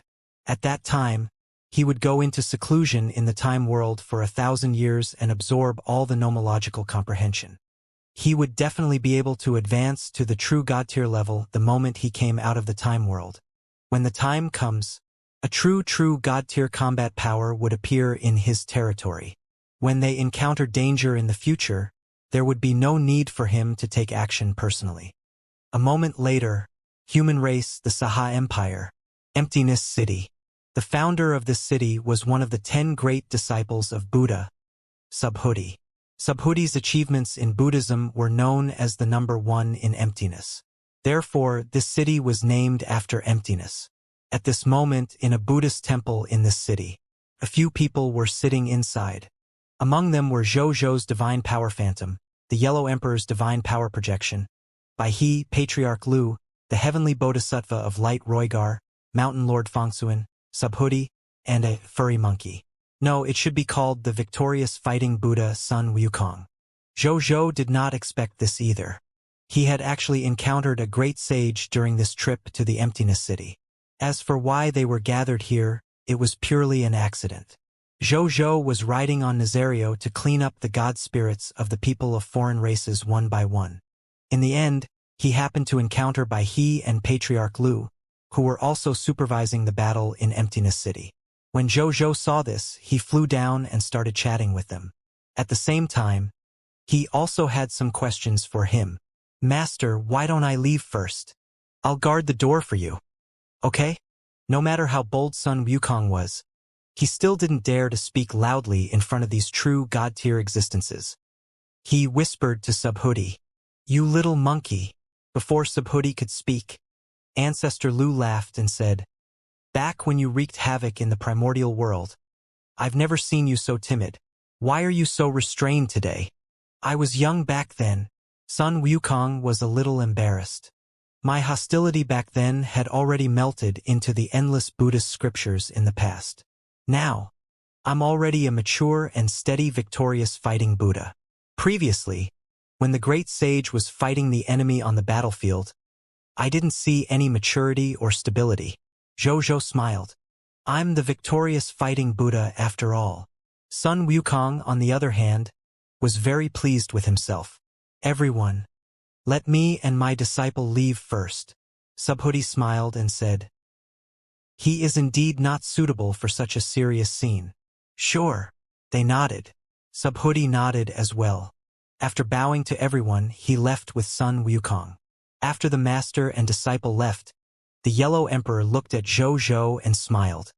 At that time, he would go into seclusion in the time world for 1,000 years and absorb all the nomological comprehension. He would definitely be able to advance to the true god tier level the moment he came out of the time world. When the time comes, a true god tier combat power would appear in his territory. When they encounter danger in the future, there would be no need for him to take action personally. A moment later, human race, the Saha Empire, Emptiness City. The founder of this city was one of the 10 great disciples of Buddha, Subhuti. Subhuti's achievements in Buddhism were known as the number 1 in emptiness. Therefore, this city was named after emptiness. At this moment, in a Buddhist temple in this city, a few people were sitting inside. Among them were Jojo's divine power phantom, the Yellow Emperor's divine power projection, Baihe, Patriarch Lu, the heavenly bodhisattva of light Roigar, Mountain Lord Fongsuan, Subhuti, and a furry monkey. No, it should be called the victorious fighting Buddha Sun Wukong. Jojo did not expect this either. He had actually encountered a great sage during this trip to the Emptiness City. As for why they were gathered here, it was purely an accident. Jojo was riding on Nazario to clean up the god spirits of the people of foreign races one by one. In the end, he happened to encounter Baihe and Patriarch Lu, who were also supervising the battle in Emptiness City. When Jojo saw this, he flew down and started chatting with them. At the same time, he also had some questions for him. Master, why don't I leave first? I'll guard the door for you. Okay? No matter how bold Sun Wukong was, he still didn't dare to speak loudly in front of these true god-tier existences. He whispered to Subhuti, "You little monkey." Before Subhuti could speak, Ancestor Lu laughed and said, "Back when you wreaked havoc in the primordial world, I've never seen you so timid. Why are you so restrained today?" "I was young back then." Sun Wukong was a little embarrassed. My hostility back then had already melted into the endless Buddhist scriptures in the past. Now, I'm already a mature and steady victorious fighting Buddha. Previously, when the great sage was fighting the enemy on the battlefield, I didn't see any maturity or stability. Jojo smiled. I'm the victorious fighting Buddha after all. Sun Wukong, on the other hand, was very pleased with himself. Everyone, let me and my disciple leave first. Subhuti smiled and said, "He is indeed not suitable for such a serious scene." "Sure." They nodded. Subhuti nodded as well. After bowing to everyone, he left with Sun Wukong. After the master and disciple left, the Yellow Emperor looked at Jojo and smiled.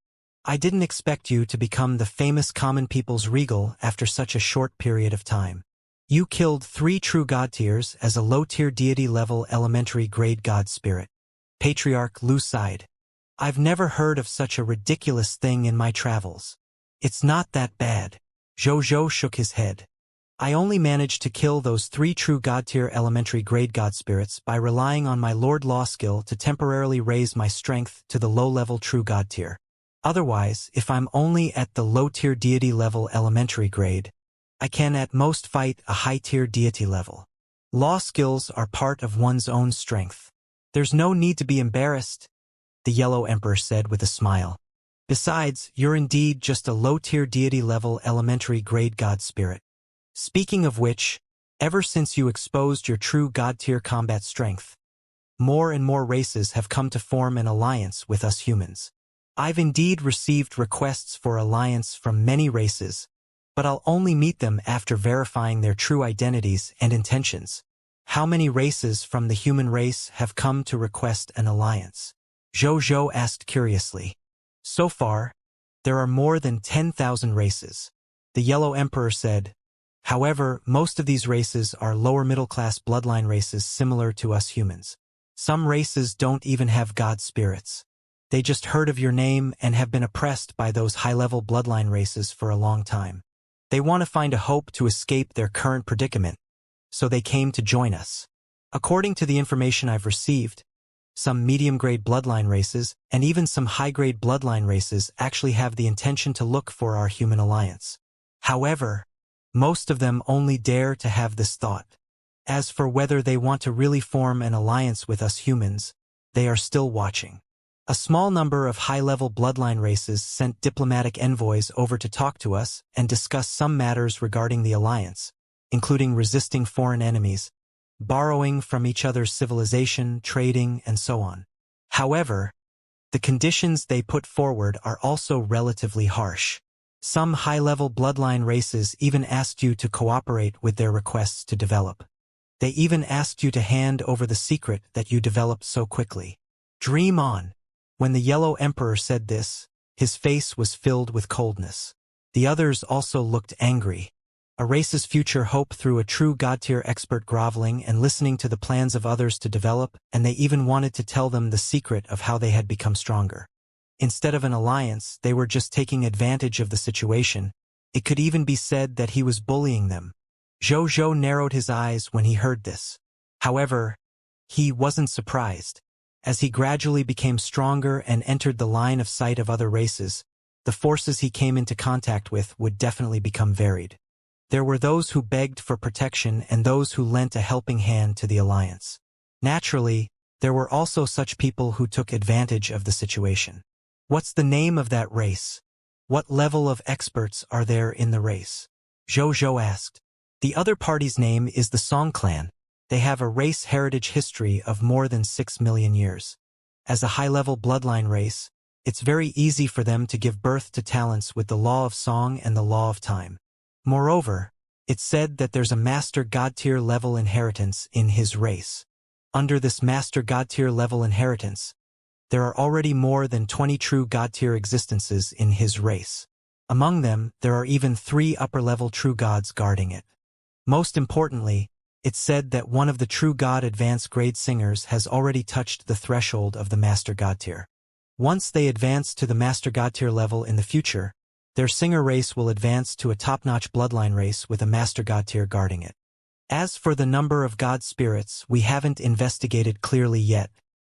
"I didn't expect you to become the famous common people's regal after such a short period of time. You killed 3 true god tiers as a low-tier deity-level elementary grade god spirit." Patriarch Lu sighed. "I've never heard of such a ridiculous thing in my travels." "It's not that bad." Jojo shook his head. "I only managed to kill those 3 true god-tier elementary grade god spirits by relying on my Lord Law skill to temporarily raise my strength to the low-level true god tier. Otherwise, if I'm only at the low-tier deity-level elementary grade, I can at most fight a high-tier deity level. Law skills are part of one's own strength. There's no need to be embarrassed," the Yellow Emperor said with a smile. "Besides, you're indeed just a low-tier deity-level elementary grade god spirit. Speaking of which, ever since you exposed your true god-tier combat strength, more and more races have come to form an alliance with us humans. I've indeed received requests for alliance from many races, but I'll only meet them after verifying their true identities and intentions. How many races from the human race have come to request an alliance? Zhou asked curiously. So far, there are more than 10,000 races. The Yellow Emperor said. However, most of these races are lower middle-class bloodline races similar to us humans. Some races don't even have god spirits. They just heard of your name and have been oppressed by those high-level bloodline races for a long time. They want to find a hope to escape their current predicament, so they came to join us. According to the information I've received, some medium-grade bloodline races and even some high-grade bloodline races actually have the intention to look for our human alliance. However, most of them only dare to have this thought. As for whether they want to really form an alliance with us humans, they are still watching. A small number of high-level bloodline races sent diplomatic envoys over to talk to us and discuss some matters regarding the alliance, including resisting foreign enemies, borrowing from each other's civilization, trading, and so on. However, the conditions they put forward are also relatively harsh. Some high-level bloodline races even asked you to cooperate with their requests to develop. They even asked you to hand over the secret that you developed so quickly. Dream on. When the Yellow Emperor said this, his face was filled with coldness. The others also looked angry. A race's future hope through a true god-tier expert groveling and listening to the plans of others to develop, and they even wanted to tell them the secret of how they had become stronger. Instead of an alliance, they were just taking advantage of the situation. It could even be said that he was bullying them. Zhou narrowed his eyes when he heard this. However, he wasn't surprised. As he gradually became stronger and entered the line of sight of other races, the forces he came into contact with would definitely become varied. There were those who begged for protection and those who lent a helping hand to the alliance. Naturally, there were also such people who took advantage of the situation. What's the name of that race? What level of experts are there in the race? Zhou asked. The other party's name is the Song Clan. They have a race heritage history of more than 6 million years. As a high-level bloodline race, it's very easy for them to give birth to talents with the law of song and the law of time. Moreover, it's said that there's a master god-tier level inheritance in his race. Under this master god-tier level inheritance, there are already more than 20 true god-tier existences in his race. Among them, there are even 3 upper-level true gods guarding it. Most importantly, it's said that one of the true god advanced grade singers has already touched the threshold of the master god tier. Once they advance to the master god tier level in the future, their singer race will advance to a top-notch bloodline race with a master god tier guarding it. As for the number of god spirits, we haven't investigated clearly yet,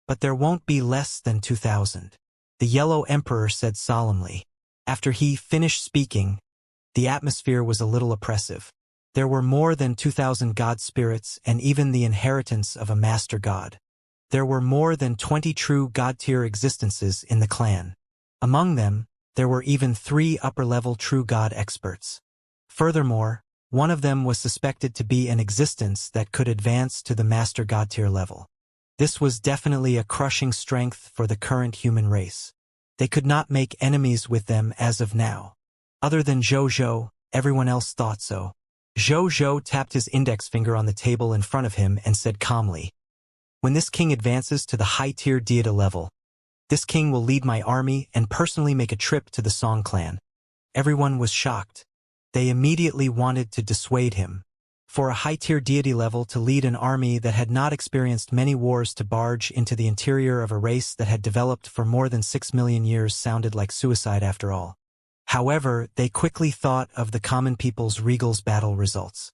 but there won't be less than 2,000. The Yellow Emperor said solemnly. After he finished speaking, the atmosphere was a little oppressive. There were more than 2,000 god spirits and even the inheritance of a master god. There were more than 20 true god-tier existences in the clan. Among them, there were even 3 upper-level true god experts. Furthermore, one of them was suspected to be an existence that could advance to the master god-tier level. This was definitely a crushing strength for the current human race. They could not make enemies with them as of now. Other than Zhou, everyone else thought so. Zhou tapped his index finger on the table in front of him and said calmly, "When this king advances to the high-tier deity level, this king will lead my army and personally make a trip to the Song clan." Everyone was shocked. They immediately wanted to dissuade him. For a high-tier deity level to lead an army that had not experienced many wars to barge into the interior of a race that had developed for more than 6 million years sounded like suicide after all. However, they quickly thought of the common people's Regal's battle results.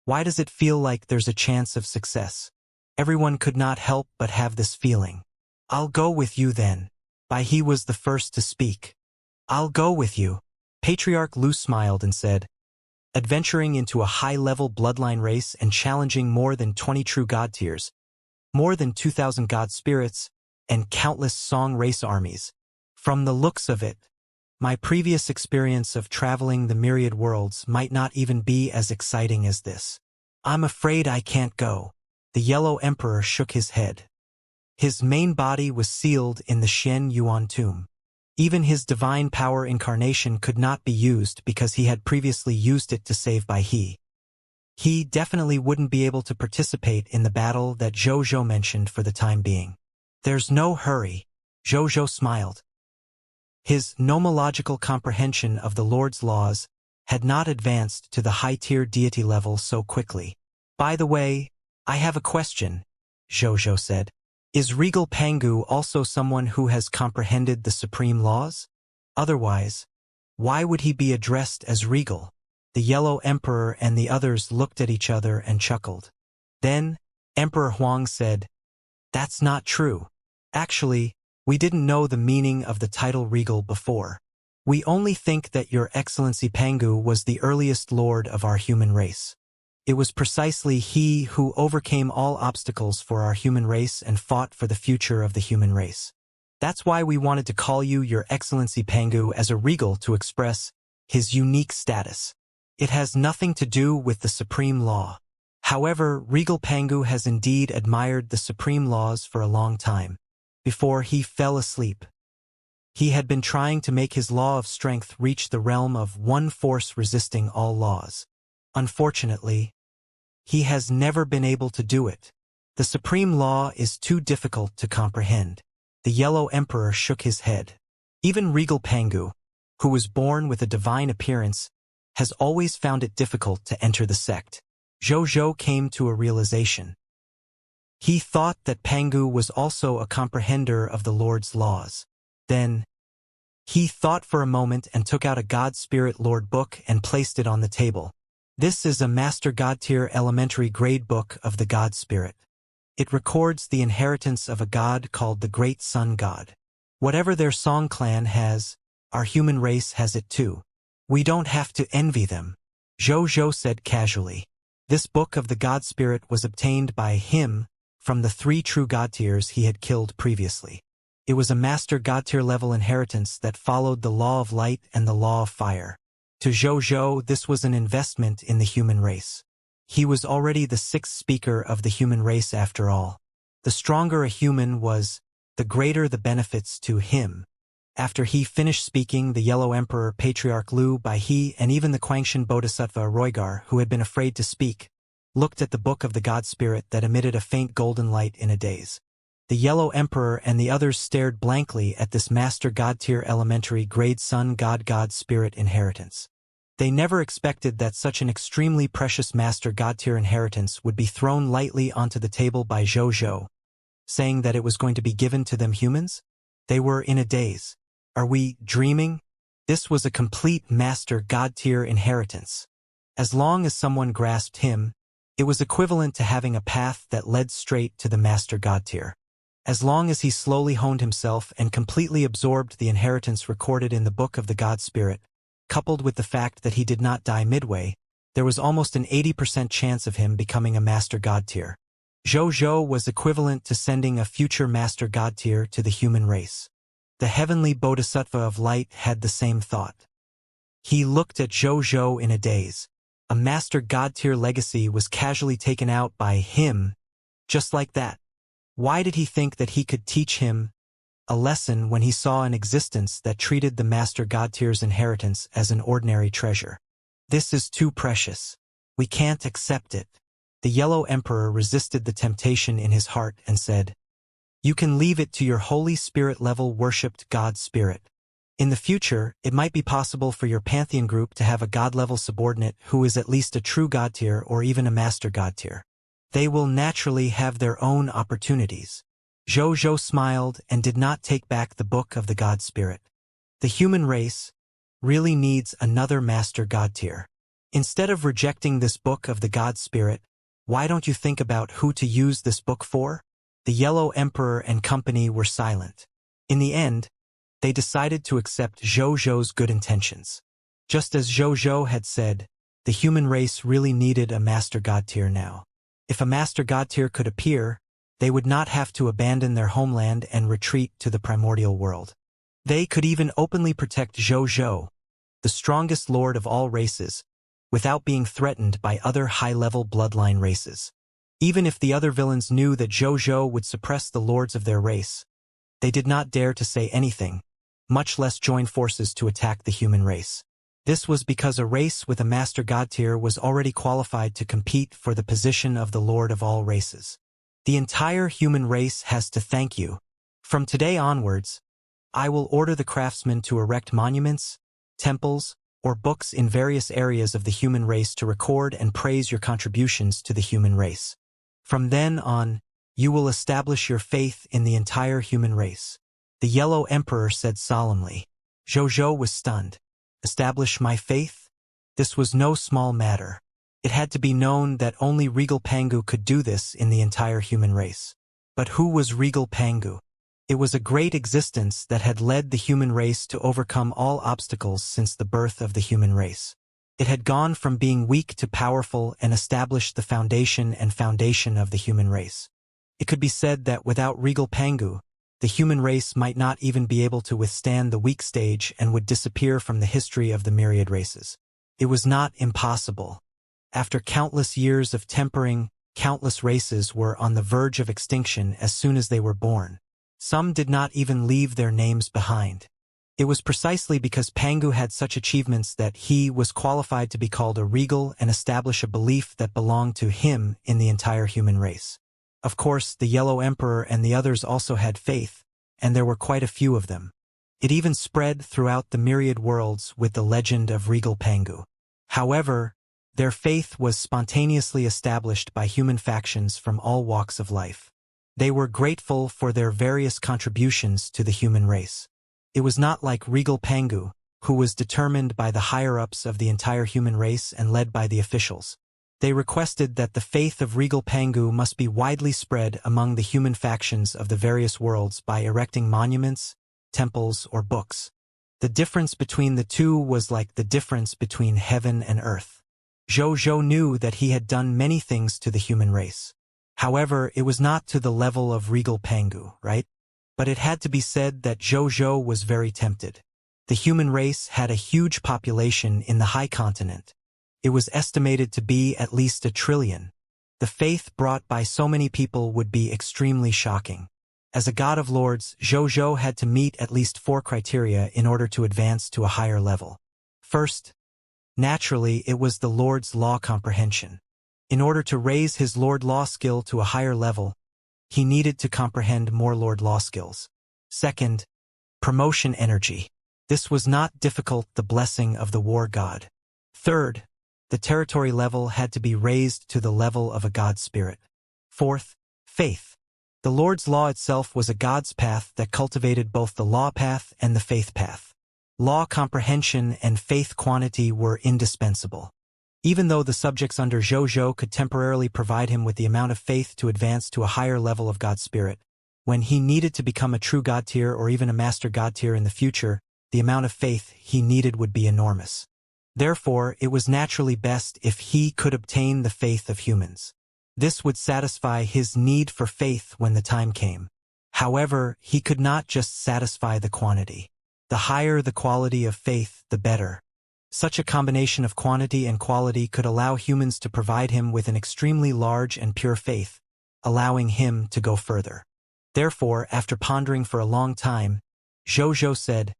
Why does it feel like there's a chance of success? Everyone could not help but have this feeling. "I'll go with you then." He was the first to speak. "I'll go with you." Patriarch Lu smiled and said, "Adventuring into a high-level bloodline race and challenging more than 20 true god tiers, more than 2,000 god spirits, and countless song race armies. From the looks of it, my previous experience of traveling the myriad worlds might not even be as exciting as this. I'm afraid I can't go." The Yellow Emperor shook his head. His main body was sealed in the Shen Yuan tomb. Even his divine power incarnation could not be used because he had previously used it to save by He definitely wouldn't be able to participate in the battle that Jojo mentioned for the time being. There's no hurry, Jojo smiled. His nomological comprehension of the Lord's laws had not advanced to the high-tier deity level so quickly. By the way, I have a question, Jojo said. Is Regal Pangu also someone who has comprehended the supreme laws? Otherwise, why would he be addressed as Regal? The Yellow Emperor and the others looked at each other and chuckled. Then, Emperor Huang said, "That's not true. Actually, we didn't know the meaning of the title Regal before. We only think that Your Excellency Pangu was the earliest lord of our human race. It was precisely he who overcame all obstacles for our human race and fought for the future of the human race. That's why we wanted to call you Your Excellency Pangu as a Regal to express his unique status. It has nothing to do with the supreme law. However, Regal Pangu has indeed admired the supreme laws for a long time. Before he fell asleep, he had been trying to make his law of strength reach the realm of one force resisting all laws. Unfortunately, he has never been able to do it. The supreme law is too difficult to comprehend." The Yellow Emperor shook his head. Even Regal Pangu, who was born with a divine appearance, has always found it difficult to enter the sect. Jojo came to a realization. He thought that Pangu was also a comprehender of the Lord's laws. Then, he thought for a moment and took out a God Spirit Lord book and placed it on the table. This is a Master God tier elementary grade book of the God Spirit. It records the inheritance of a god called the Great Sun God. Whatever their Song clan has, our human race has it too. We don't have to envy them, Jojo said casually. This book of the God Spirit was obtained by him from the 3 true God tiers he had killed previously. It was a Master God tier level inheritance that followed the law of light and the law of fire. To Jojo, this was an investment in the human race. He was already the 6th speaker of the human race after all. The stronger a human was, the greater the benefits to him. After he finished speaking, the Yellow Emperor Patriarch Liu Baihe and even the Quangshan Bodhisattva Roigar, who had been afraid to speak, looked at the book of the God Spirit that emitted a faint golden light in a daze. The Yellow Emperor and the others stared blankly at this Master God tier elementary grade Sun God Spirit inheritance. They never expected that such an extremely precious Master God tier inheritance would be thrown lightly onto the table by Jojo, saying that it was going to be given to them humans. They were in a daze. Are we dreaming? This was a complete Master God tier inheritance. As long as someone grasped him, it was equivalent to having a path that led straight to the Master God tier. As long as he slowly honed himself and completely absorbed the inheritance recorded in the book of the God Spirit, coupled with the fact that he did not die midway, there was almost an 80% chance of him becoming a Master God tier. Jojo was equivalent to sending a future Master God tier to the human race. The heavenly Bodhisattva of light had the same thought. He looked at Jojo in a daze. A Master God tier legacy was casually taken out by him, just like that. Why did he think that he could teach him a lesson when he saw an existence that treated the Master God tier's inheritance as an ordinary treasure? This is too precious. We can't accept it. The Yellow Emperor resisted the temptation in his heart and said, "You can leave it to your Holy Spirit level worshipped God Spirit. In the future, it might be possible for your Pantheon group to have a God-level subordinate who is at least a true God tier or even a Master God tier. They will naturally have their own opportunities." Jojo smiled and did not take back the book of the God Spirit. The human race really needs another Master God tier. Instead of rejecting this book of the God Spirit, why don't you think about who to use this book for? The Yellow Emperor and company were silent. In the end, they decided to accept Jojo's good intentions. Just as Jojo had said, the human race really needed a Master God tier now. If a Master God tier could appear, they would not have to abandon their homeland and retreat to the primordial world. They could even openly protect Jojo, the strongest lord of all races, without being threatened by other high-level bloodline races. Even if the other villains knew that Jojo would suppress the lords of their race, they did not dare to say anything, much less join forces to attack the human race. This was because a race with a master god tier was already qualified to compete for the position of the Lord of all races. The entire human race has to thank you. From today onwards, I will order the craftsmen to erect monuments, temples, or books in various areas of the human race to record and praise your contributions to the human race. From then on, you will establish your faith in the entire human race. The Yellow Emperor said solemnly. Zhou was stunned. Establish my faith? This was no small matter. It had to be known that only Regal Pangu could do this in the entire human race. But who was Regal Pangu? It was a great existence that had led the human race to overcome all obstacles since the birth of the human race. It had gone from being weak to powerful and established the foundation of the human race. It could be said that without Regal Pangu, the human race might not even be able to withstand the weak stage and would disappear from the history of the myriad races. It was not impossible. After countless years of tempering, countless races were on the verge of extinction as soon as they were born. Some did not even leave their names behind. It was precisely because Pangu had such achievements that he was qualified to be called a regal and establish a belief that belonged to him in the entire human race. Of course, the Yellow Emperor and the others also had faith, and there were quite a few of them. It even spread throughout the myriad worlds with the legend of Regal Pangu. However, their faith was spontaneously established by human factions from all walks of life. They were grateful for their various contributions to the human race. It was not like Regal Pangu, who was determined by the higher-ups of the entire human race and led by the officials. They requested that the faith of Regal Pangu must be widely spread among the human factions of the various worlds by erecting monuments, temples, or books. The difference between the two was like the difference between heaven and earth. Zhou knew that he had done many things to the human race. However, it was not to the level of Regal Pangu, right? But it had to be said that Zhou was very tempted. The human race had a huge population in the high continent. It was estimated to be at least 1 trillion. The faith brought by so many people would be extremely shocking. As a god of lords, Zhou had to meet at least 4 criteria in order to advance to a higher level. First, naturally, it was the Lord's law comprehension. In order to raise his Lord law skill to a higher level, he needed to comprehend more Lord law skills. Second, promotion energy. This was not difficult, the blessing of the war god. Third, the territory level had to be raised to the level of a god spirit. Fourth, faith. The Lord's law itself was a god's path that cultivated both the law path and the faith path. Law comprehension and faith quantity were indispensable. Even though the subjects under Zhou could temporarily provide him with the amount of faith to advance to a higher level of God Spirit, when he needed to become a true God tier or even a master God tier in the future, the amount of faith he needed would be enormous. Therefore, it was naturally best if he could obtain the faith of humans. This would satisfy his need for faith when the time came. However, he could not just satisfy the quantity. The higher the quality of faith, the better. Such a combination of quantity and quality could allow humans to provide him with an extremely large and pure faith, allowing him to go further. Therefore, after pondering for a long time, Zhou said,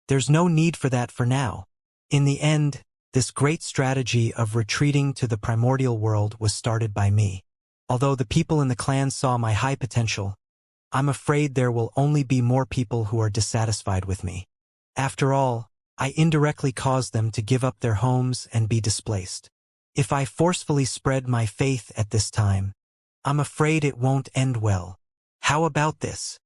"There's no need for that for now." In the end, this great strategy of retreating to the primordial world was started by me. Although the people in the clan saw my high potential, I'm afraid there will only be more people who are dissatisfied with me. After all, I indirectly caused them to give up their homes and be displaced. If I forcefully spread my faith at this time, I'm afraid it won't end well. How about this?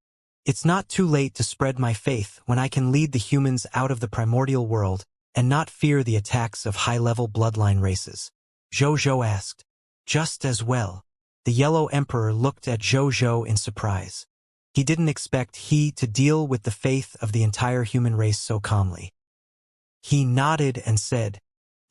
It's not too late to spread my faith when I can lead the humans out of the primordial world and not fear the attacks of high-level bloodline races. Zhou asked. Just as well. The Yellow Emperor looked at Zhou in surprise. He didn't expect he to deal with the faith of the entire human race so calmly. He nodded and said,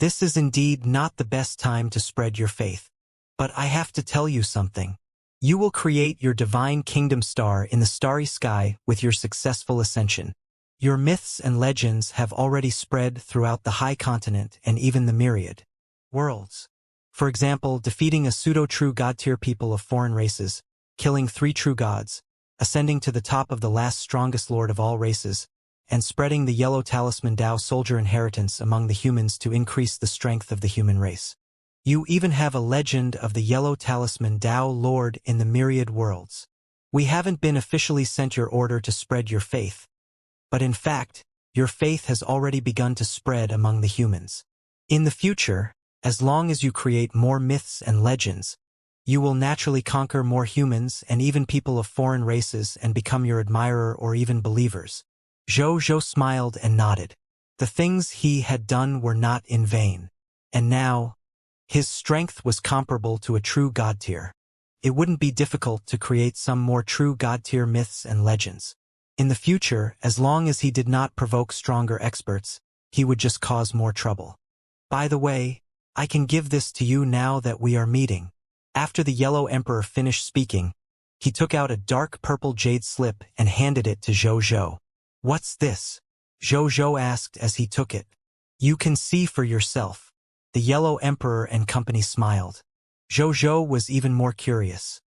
"This is indeed not the best time to spread your faith. But I have to tell you something. You will create your divine kingdom star in the starry sky with your successful ascension. Your myths and legends have already spread throughout the high continent and even the myriad worlds. For example, defeating a pseudo-true god-tier people of foreign races, killing 3 true gods, ascending to the top of the last strongest lord of all races, and spreading the yellow talisman Tao soldier inheritance among the humans to increase the strength of the human race. You even have a legend of the yellow talisman Tao Lord in the myriad worlds. We haven't been officially sent your order to spread your faith, but in fact, your faith has already begun to spread among the humans. In the future, as long as you create more myths and legends, you will naturally conquer more humans and even people of foreign races and become your admirer or even believers. Zhou smiled and nodded. The things he had done were not in vain. And now, his strength was comparable to a true god tier. It wouldn't be difficult to create some more true god tier myths and legends. In the future, as long as he did not provoke stronger experts, he would just cause more trouble. By the way, I can give this to you now that we are meeting. After the Yellow Emperor finished speaking, he took out a dark purple jade slip and handed it to Zhou. What's this? Zhou asked as he took it. You can see for yourself. The Yellow Emperor and company smiled. Zhou was even more curious.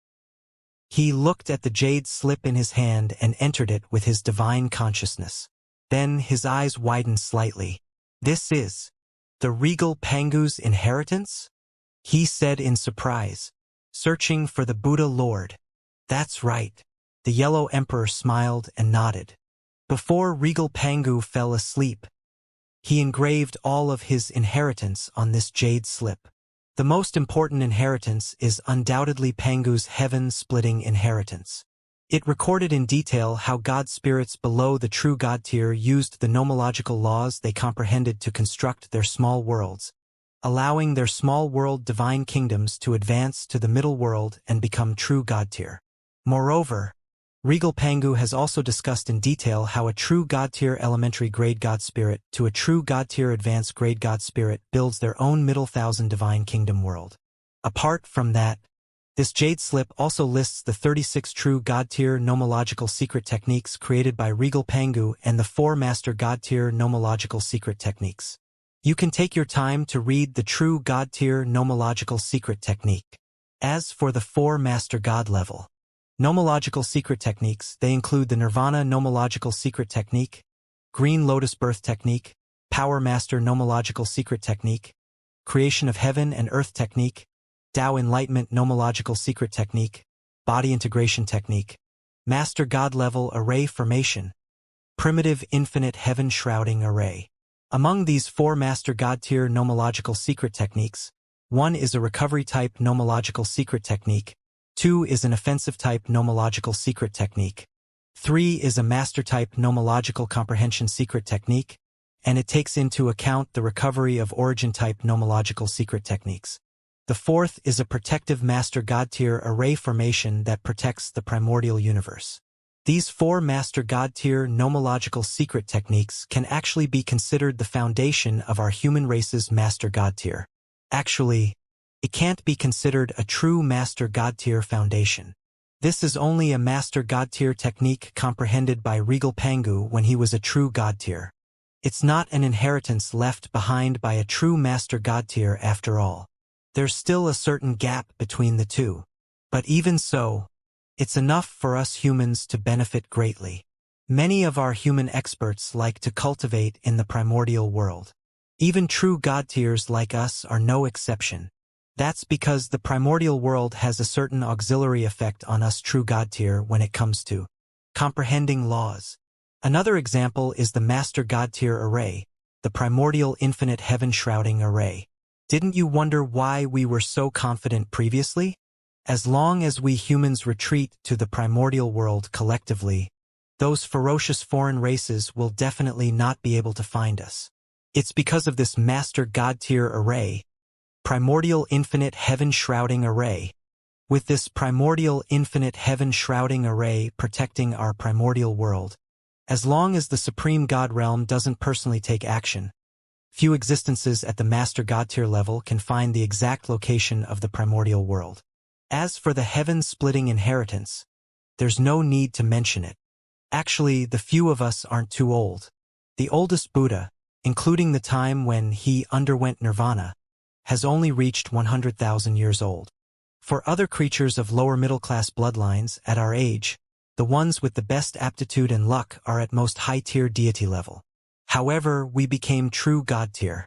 He looked at the jade slip in his hand and entered it with his divine consciousness. Then his eyes widened slightly. This is the regal Pangu's inheritance? He said in surprise, searching for the Buddha Lord. That's right. The Yellow Emperor smiled and nodded. Before regal Pangu fell asleep, he engraved all of his inheritance on this jade slip. The most important inheritance is undoubtedly Pangu's heaven-splitting inheritance. It recorded in detail how god spirits below the true god tier used the nomological laws they comprehended to construct their small worlds, allowing their small world divine kingdoms to advance to the middle world and become true god tier. Moreover, Regal Pangu has also discussed in detail how a true god tier elementary grade god spirit to a true god tier advanced grade god spirit builds their own middle thousand divine kingdom world. Apart from that, this jade slip also lists the 36 true god tier nomological secret techniques created by Regal Pangu and the 4 master god tier nomological secret techniques. You can take your time to read the true god tier nomological secret technique. As for the 4 master god level nomological secret techniques, they include the Nirvana nomological secret technique, Green Lotus birth technique, Power Master nomological secret technique, Creation of Heaven and Earth technique, Tao Enlightenment nomological secret technique, Body integration technique, Master God level array formation, Primitive infinite heaven shrouding array. Among these 4 master god tier nomological secret techniques, 1 is a recovery type nomological secret technique, 2 is an offensive type nomological secret technique, 3 is a master type nomological comprehension secret technique, and it takes into account the recovery of origin type nomological secret techniques. The 4th is a protective master god tier array formation that protects the primordial universe. These 4 master god tier nomological secret techniques can actually be considered the foundation of our human race's master god tier. Actually, it can't be considered a true master god tier foundation. This is only a master god tier technique comprehended by Regal Pangu when he was a true god tier. It's not an inheritance left behind by a true master god tier after all. There's still a certain gap between the two. But even so, it's enough for us humans to benefit greatly. Many of our human experts like to cultivate in the primordial world. Even true god tiers like us are no exception. That's because the primordial world has a certain auxiliary effect on us true god tier when it comes to comprehending laws. Another example is the master god tier array, the primordial infinite heaven shrouding array. Didn't you wonder why we were so confident previously? As long as we humans retreat to the primordial world collectively, those ferocious foreign races will definitely not be able to find us. It's because of this master god tier array, primordial infinite heaven shrouding array. With this primordial infinite heaven shrouding array protecting our primordial world, as long as the supreme god realm doesn't personally take action, few existences at the master god tier level can find the exact location of the primordial world. As for the heaven-splitting inheritance, there's no need to mention it. Actually, the few of us aren't too old. The oldest Buddha, including the time when he underwent nirvana, has only reached 100,000 years old. For other creatures of lower middle-class bloodlines at our age, The ones with the best aptitude and luck are at most high-tier deity level. However, we became true God tier.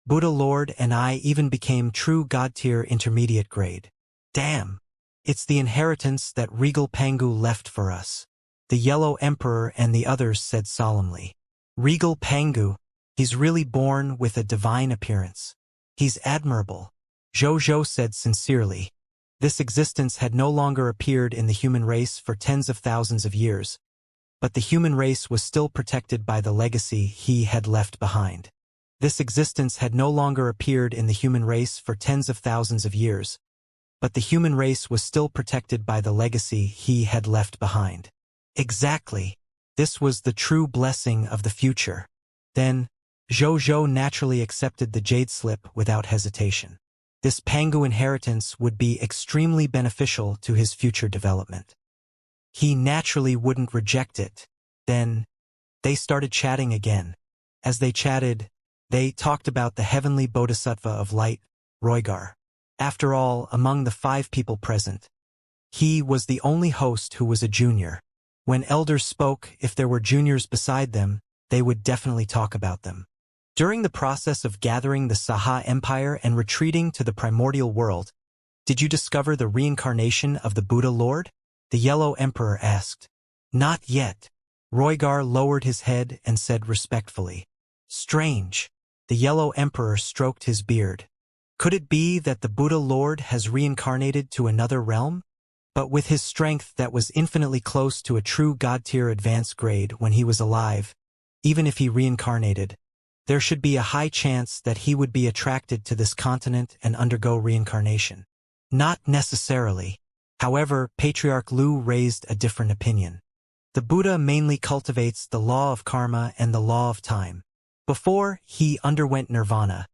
Buddha Lord and I even became true God tier intermediate grade. Damn! It's the inheritance that Regal Pangu left for us. The Yellow Emperor and the others said solemnly. Regal Pangu, he's really born with a divine appearance. He's admirable. Zhou said sincerely. This existence had no longer appeared in the human race for tens of thousands of years, but the human race was still protected by the legacy he had left behind. This existence had no longer appeared in the human race for tens of thousands of years, but the human race was still protected by the legacy he had left behind. Exactly. This was the true blessing of the future. Then, Zhou naturally accepted the jade slip without hesitation. This Pangu inheritance would be extremely beneficial to his future development. He naturally wouldn't reject it. Then, they started chatting again. As they chatted, they talked about the heavenly bodhisattva of light, Roigar. After all, among the 5 people present, he was the only host who was a junior. When elders spoke, if there were juniors beside them, they would definitely talk about them. During the process of gathering the Saha Empire and retreating to the primordial world, did you discover the reincarnation of the Buddha Lord? The Yellow Emperor asked. Not yet. Roigar lowered his head and said respectfully. Strange. The Yellow Emperor stroked his beard. Could it be that the Buddha Lord has reincarnated to another realm? But with his strength that was infinitely close to a true God-tier advanced grade when he was alive, even if he reincarnated, there should be a high chance that he would be attracted to this continent and undergo reincarnation. Not necessarily. However, Patriarch Lu raised a different opinion. The Buddha mainly cultivates the law of karma and the law of time. Before he underwent nirvana,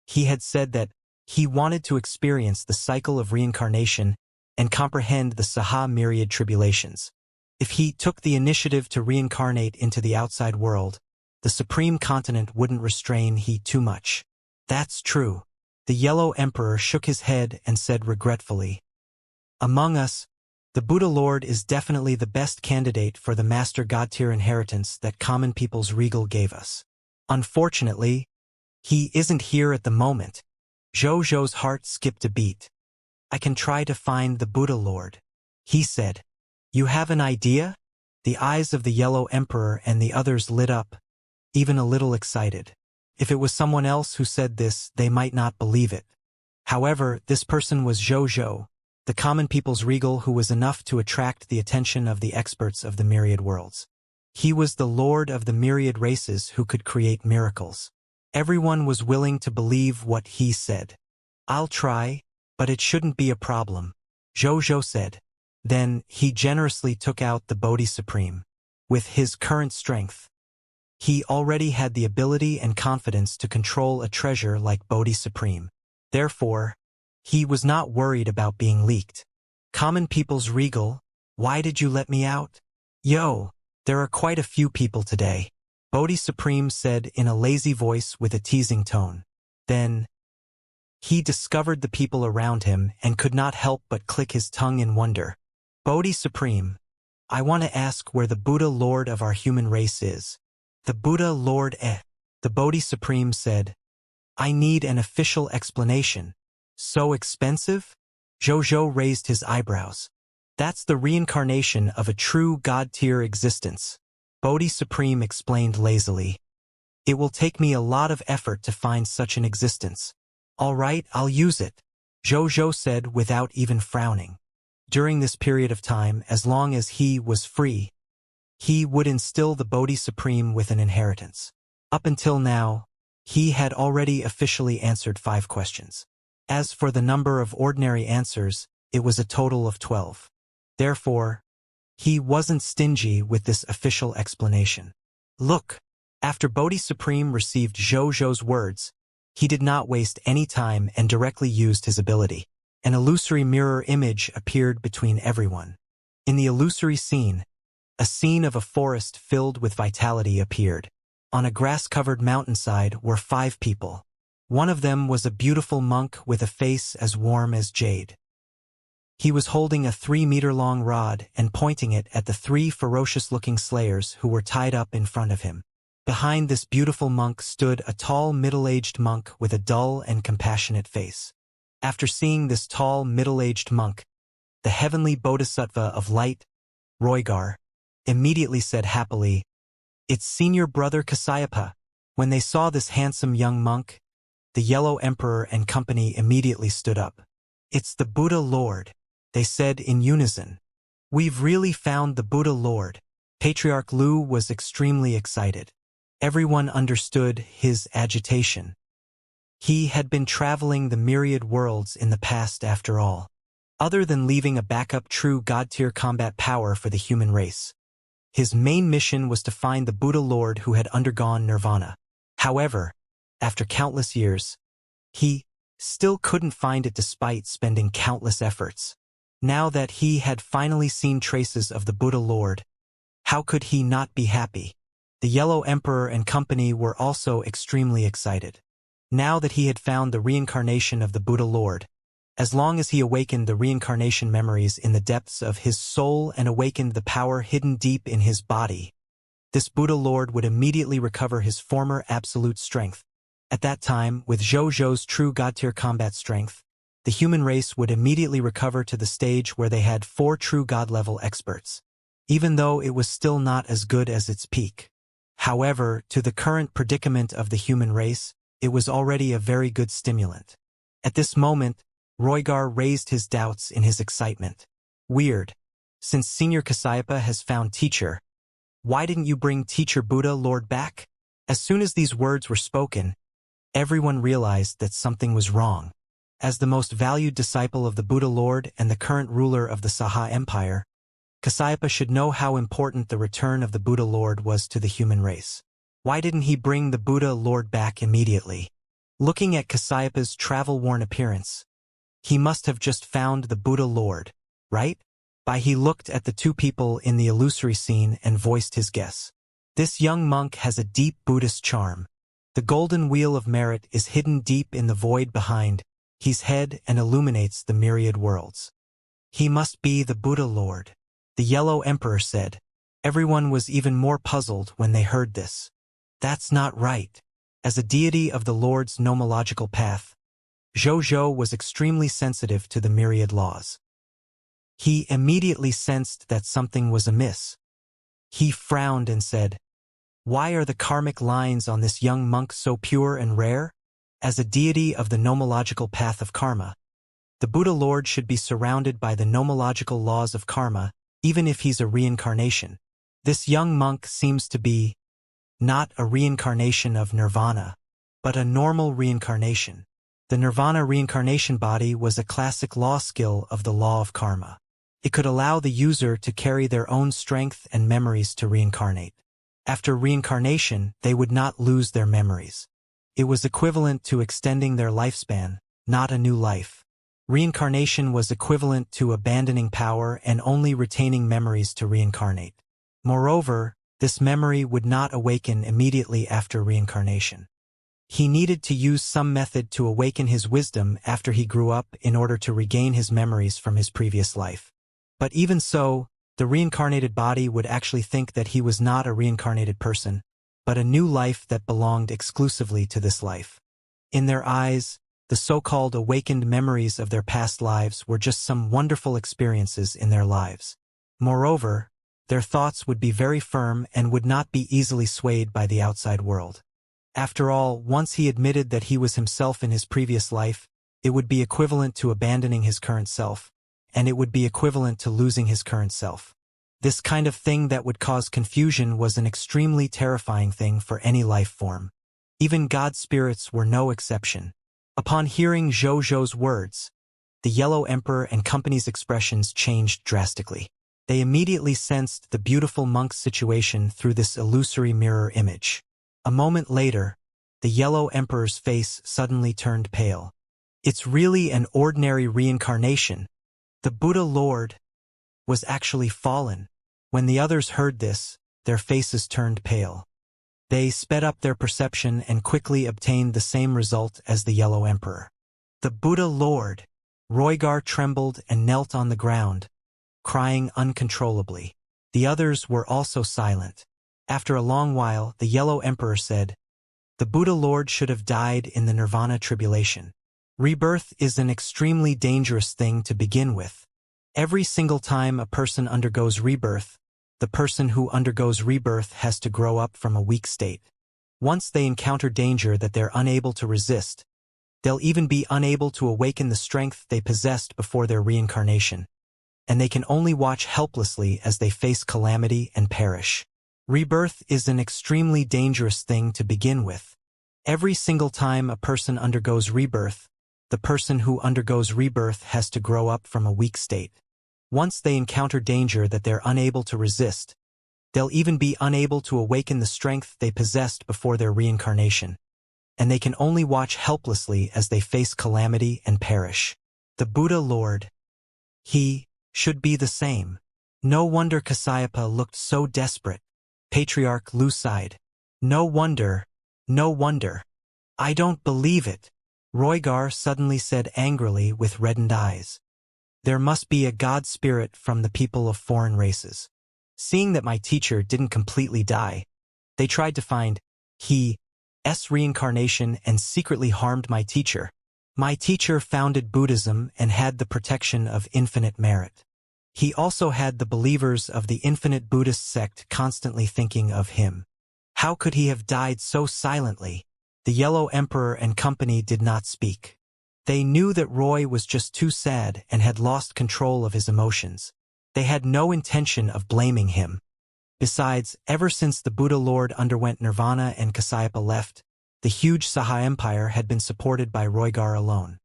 he had said that he wanted to experience the cycle of reincarnation and comprehend the Saha myriad tribulations. If he took the initiative to reincarnate into the outside world, the supreme continent wouldn't restrain he too much. That's true. The Yellow Emperor shook his head and said regretfully. Among us, the Buddha Lord is definitely the best candidate for the Master God-tier inheritance that common people's regal gave us. Unfortunately, he isn't here at the moment. Zhou's heart skipped a beat. I can try to find the Buddha Lord, he said. You have an idea? The eyes of the Yellow Emperor and the others lit up, even a little excited. If it was someone else who said this, they might not believe it. However, this person was Zhou, the common people's regal who was enough to attract the attention of the experts of the myriad worlds. He was the lord of the myriad races who could create miracles. Everyone was willing to believe what he said. I'll try, but it shouldn't be a problem, Zhou said. Then, he generously took out the Bodhi Supreme. With his current strength, he already had the ability and confidence to control a treasure like Bodhi Supreme. Therefore, he was not worried about being leaked. Common people's regal, why did you let me out? Yo, there are quite a few people today, Bodhi Supreme said in a lazy voice with a teasing tone. Then, he discovered the people around him and could not help but click his tongue in wonder. Bodhi Supreme, I want to ask where the Buddha Lord of our human race is. The Buddha Lord The Bodhi Supreme said, I need an official explanation. So expensive? Zhou raised his eyebrows. That's the reincarnation of a true God-tier existence, Bodhi Supreme explained lazily. It will take me a lot of effort to find such an existence. All right, I'll use it, Zhou said without even frowning. During this period of time, as long as he was free, he would instill the Bodhi Supreme with an inheritance. Up until now, he had already officially answered 5 questions. As for the number of ordinary answers, it was a total of 12. Therefore, he wasn't stingy with this official explanation. Look, after Bodhi Supreme received Zhou's words, he did not waste any time and directly used his ability. An illusory mirror image appeared between everyone. In the illusory scene, a scene of a forest filled with vitality appeared. On a grass-covered mountainside were 5 people. One of them was a beautiful monk with a face as warm as jade. He was holding a 3-meter-long rod and pointing it at the 3 ferocious-looking slayers who were tied up in front of him. Behind this beautiful monk stood a tall, middle-aged monk with a dull and compassionate face. After seeing this tall, middle-aged monk, the heavenly bodhisattva of light, Roigar, immediately said happily, "It's Senior Brother Kasayapa." When they saw this handsome young monk, the Yellow Emperor and company immediately stood up. "It's the Buddha Lord," they said in unison. "We've really found the Buddha Lord." Patriarch Lu was extremely excited. Everyone understood his agitation. He had been traveling the myriad worlds in the past after all. Other than leaving a backup true God-tier combat power for the human race, his main mission was to find the Buddha Lord who had undergone nirvana. However, after countless years, he still couldn't find it despite spending countless efforts. Now that he had finally seen traces of the Buddha Lord, how could he not be happy? The Yellow Emperor and company were also extremely excited. Now that he had found the reincarnation of the Buddha Lord, as long as he awakened the reincarnation memories in the depths of his soul and awakened the power hidden deep in his body, this Buddha Lord would immediately recover his former absolute strength. At that time, with Zhou-Zhou's true God-tier combat strength, the human race would immediately recover to the stage where they had 4 true God-level experts, even though it was still not as good as its peak. However, to the current predicament of the human race, it was already a very good stimulant. At this moment, Roigar raised his doubts in his excitement. "Weird. Since Senior Kasayapa has found Teacher, why didn't you bring Teacher Buddha Lord back?" As soon as these words were spoken, everyone realized that something was wrong. As the most valued disciple of the Buddha Lord and the current ruler of the Saha Empire, Kasayapa should know how important the return of the Buddha Lord was to the human race. Why didn't he bring the Buddha Lord back immediately? Looking at Kasayapa's travel-worn appearance, he must have just found the Buddha Lord, right? He looked at the 2 people in the illusory scene and voiced his guess. This young monk has a deep Buddhist charm. The golden wheel of merit is hidden deep in the void behind his head and illuminates the myriad worlds. He must be the Buddha Lord, the Yellow Emperor said. Everyone was even more puzzled when they heard this. That's not right. As a deity of the Lord's nomological path, Zhou-Zhou was extremely sensitive to the myriad laws. He immediately sensed that something was amiss. He frowned and said, "Why are the karmic lines on this young monk so pure and rare? As a deity of the nomological path of karma, the Buddha Lord should be surrounded by the nomological laws of karma, even if he's a reincarnation. This young monk seems to be not a reincarnation of nirvana, but a normal reincarnation." The nirvana reincarnation body was a classic law skill of the law of karma. It could allow the user to carry their own strength and memories to reincarnate. After reincarnation, they would not lose their memories. It was equivalent to extending their lifespan, not a new life. Reincarnation was equivalent to abandoning power and only retaining memories to reincarnate. Moreover, this memory would not awaken immediately after reincarnation. He needed to use some method to awaken his wisdom after he grew up in order to regain his memories from his previous life. But even so, the reincarnated body would actually think that he was not a reincarnated person, but a new life that belonged exclusively to this life. In their eyes, the so-called awakened memories of their past lives were just some wonderful experiences in their lives. Moreover, their thoughts would be very firm and would not be easily swayed by the outside world. After all, once he admitted that he was himself in his previous life, it would be equivalent to abandoning his current self, and it would be equivalent to losing his current self. This kind of thing that would cause confusion was an extremely terrifying thing for any life form. Even God spirits were no exception. Upon hearing Zhou-Zhou's words, the Yellow Emperor and company's expressions changed drastically. They immediately sensed the beautiful monk's situation through this illusory mirror image. A moment later, the Yellow Emperor's face suddenly turned pale. "It's really an ordinary reincarnation. The Buddha Lord was actually fallen." When the others heard this, their faces turned pale. They sped up their perception and quickly obtained the same result as the Yellow Emperor. "The Buddha Lord. Roygar trembled and knelt on the ground, crying uncontrollably. The others were also silent. After a long while, the Yellow Emperor said, "The Buddha Lord should have died in the Nirvana tribulation. Rebirth is an extremely dangerous thing to begin with. Every single time a person undergoes rebirth, the person who undergoes rebirth has to grow up from a weak state. Once they encounter danger that they're unable to resist, they'll even be unable to awaken the strength they possessed before their reincarnation, and they can only watch helplessly as they face calamity and perish. Rebirth is an extremely dangerous thing to begin with. Every single time a person undergoes rebirth, the person who undergoes rebirth has to grow up from a weak state. Once they encounter danger that they're unable to resist, they'll even be unable to awaken the strength they possessed before their reincarnation, and they can only watch helplessly as they face calamity and perish. The Buddha Lord, he should be the same. No wonder Kasayapa looked so desperate. Patriarch Lu sighed. No wonder, no wonder. I don't believe it, Roygar suddenly said angrily with reddened eyes. There must be a god spirit from the people of foreign races. Seeing that my teacher didn't completely die, they tried to find his reincarnation and secretly harmed my teacher. My teacher founded Buddhism and had the protection of infinite merit. He also had the believers of the infinite Buddhist sect constantly thinking of him. How could he have died so silently? The Yellow Emperor and company did not speak. They knew that Roy was just too sad and had lost control of his emotions. They had no intention of blaming him. Besides, ever since the Buddha Lord underwent nirvana and Kasayapa left, the huge Saha Empire had been supported by Roygar alone.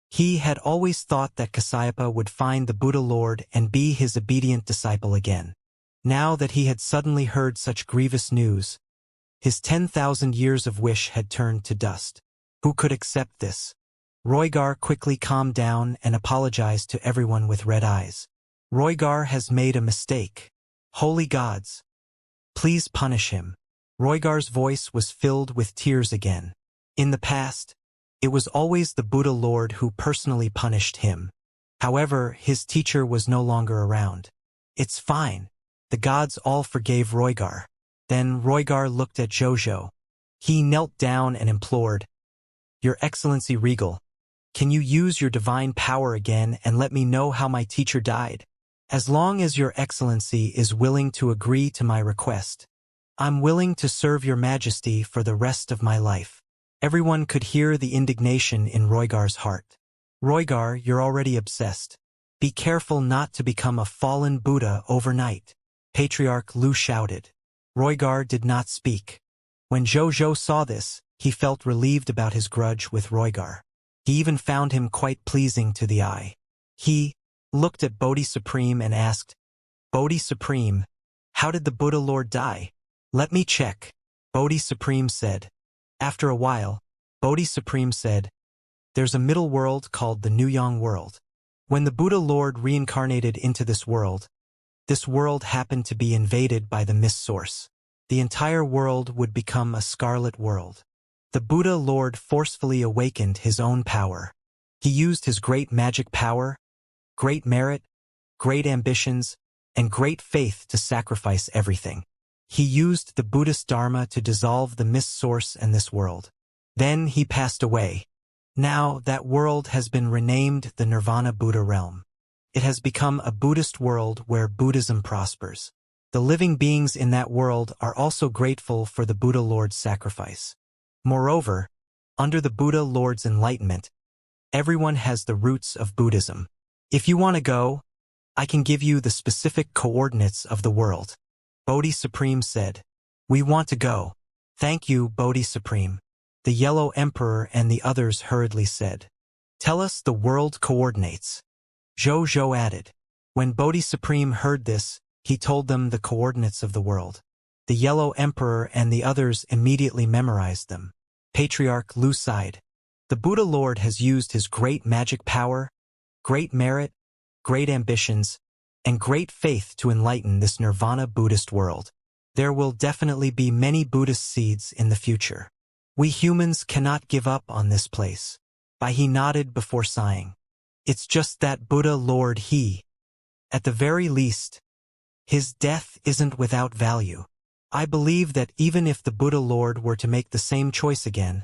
He had always thought that Kasayapa would find the Buddha Lord and be his obedient disciple again. Now that he had suddenly heard such grievous news, his 10,000 years of wish had turned to dust. Who could accept this? Roygar quickly calmed down and apologized to everyone with red eyes. Roygar has made a mistake. Holy gods, please punish him. Roygar's voice was filled with tears again. In the past, it was always the Buddha Lord who personally punished him. However, his teacher was no longer around. It's fine. The gods all forgave Roygar. Then Roygar looked at Jojo. He knelt down and implored, "Your Excellency Regal, can you use your divine power again and let me know how my teacher died? As long as your Excellency is willing to agree to my request, I'm willing to serve your Majesty for the rest of my life." Everyone could hear the indignation in Roygar's heart. Roygar, you're already obsessed. Be careful not to become a fallen Buddha overnight. Patriarch Lu shouted. Roygar did not speak. When Jojo saw this, he felt relieved about his grudge with Roygar. He even found him quite pleasing to the eye. He looked at Bodhi Supreme and asked, "Bodhi Supreme, how did the Buddha Lord die?" "Let me check," Bodhi Supreme said. After a while, Bodhi Supreme said, "There's a middle world called the New Yang world. When the Buddha Lord reincarnated into this world happened to be invaded by the Mist Source. The entire world would become a scarlet world. The Buddha Lord forcefully awakened his own power. He used his great magic power, great merit, great ambitions, and great faith to sacrifice everything. He used the Buddhist Dharma to dissolve the Mist Source and this world. Then he passed away. Now that world has been renamed the Nirvana Buddha realm. It has become a Buddhist world where Buddhism prospers. The living beings in that world are also grateful for the Buddha Lord's sacrifice. Moreover, under the Buddha Lord's enlightenment, everyone has the roots of Buddhism. If you want to go, I can give you the specific coordinates of the world." Bodhi Supreme said. "We want to go." "Thank you, Bodhi Supreme," the Yellow Emperor and the others hurriedly said. "Tell us the world coordinates," Jojo added. When Bodhi Supreme heard this, he told them the coordinates of the world. The Yellow Emperor and the others immediately memorized them. Patriarch Lu sighed. The Buddha Lord has used his great magic power, great merit, great ambitions, and great faith to enlighten this Nirvana Buddhist world. There will definitely be many Buddhist seeds in the future. We humans cannot give up on this place. He nodded before sighing. It's just that Buddha Lord at the very least, his death isn't without value. I believe that even if the Buddha Lord were to make the same choice again,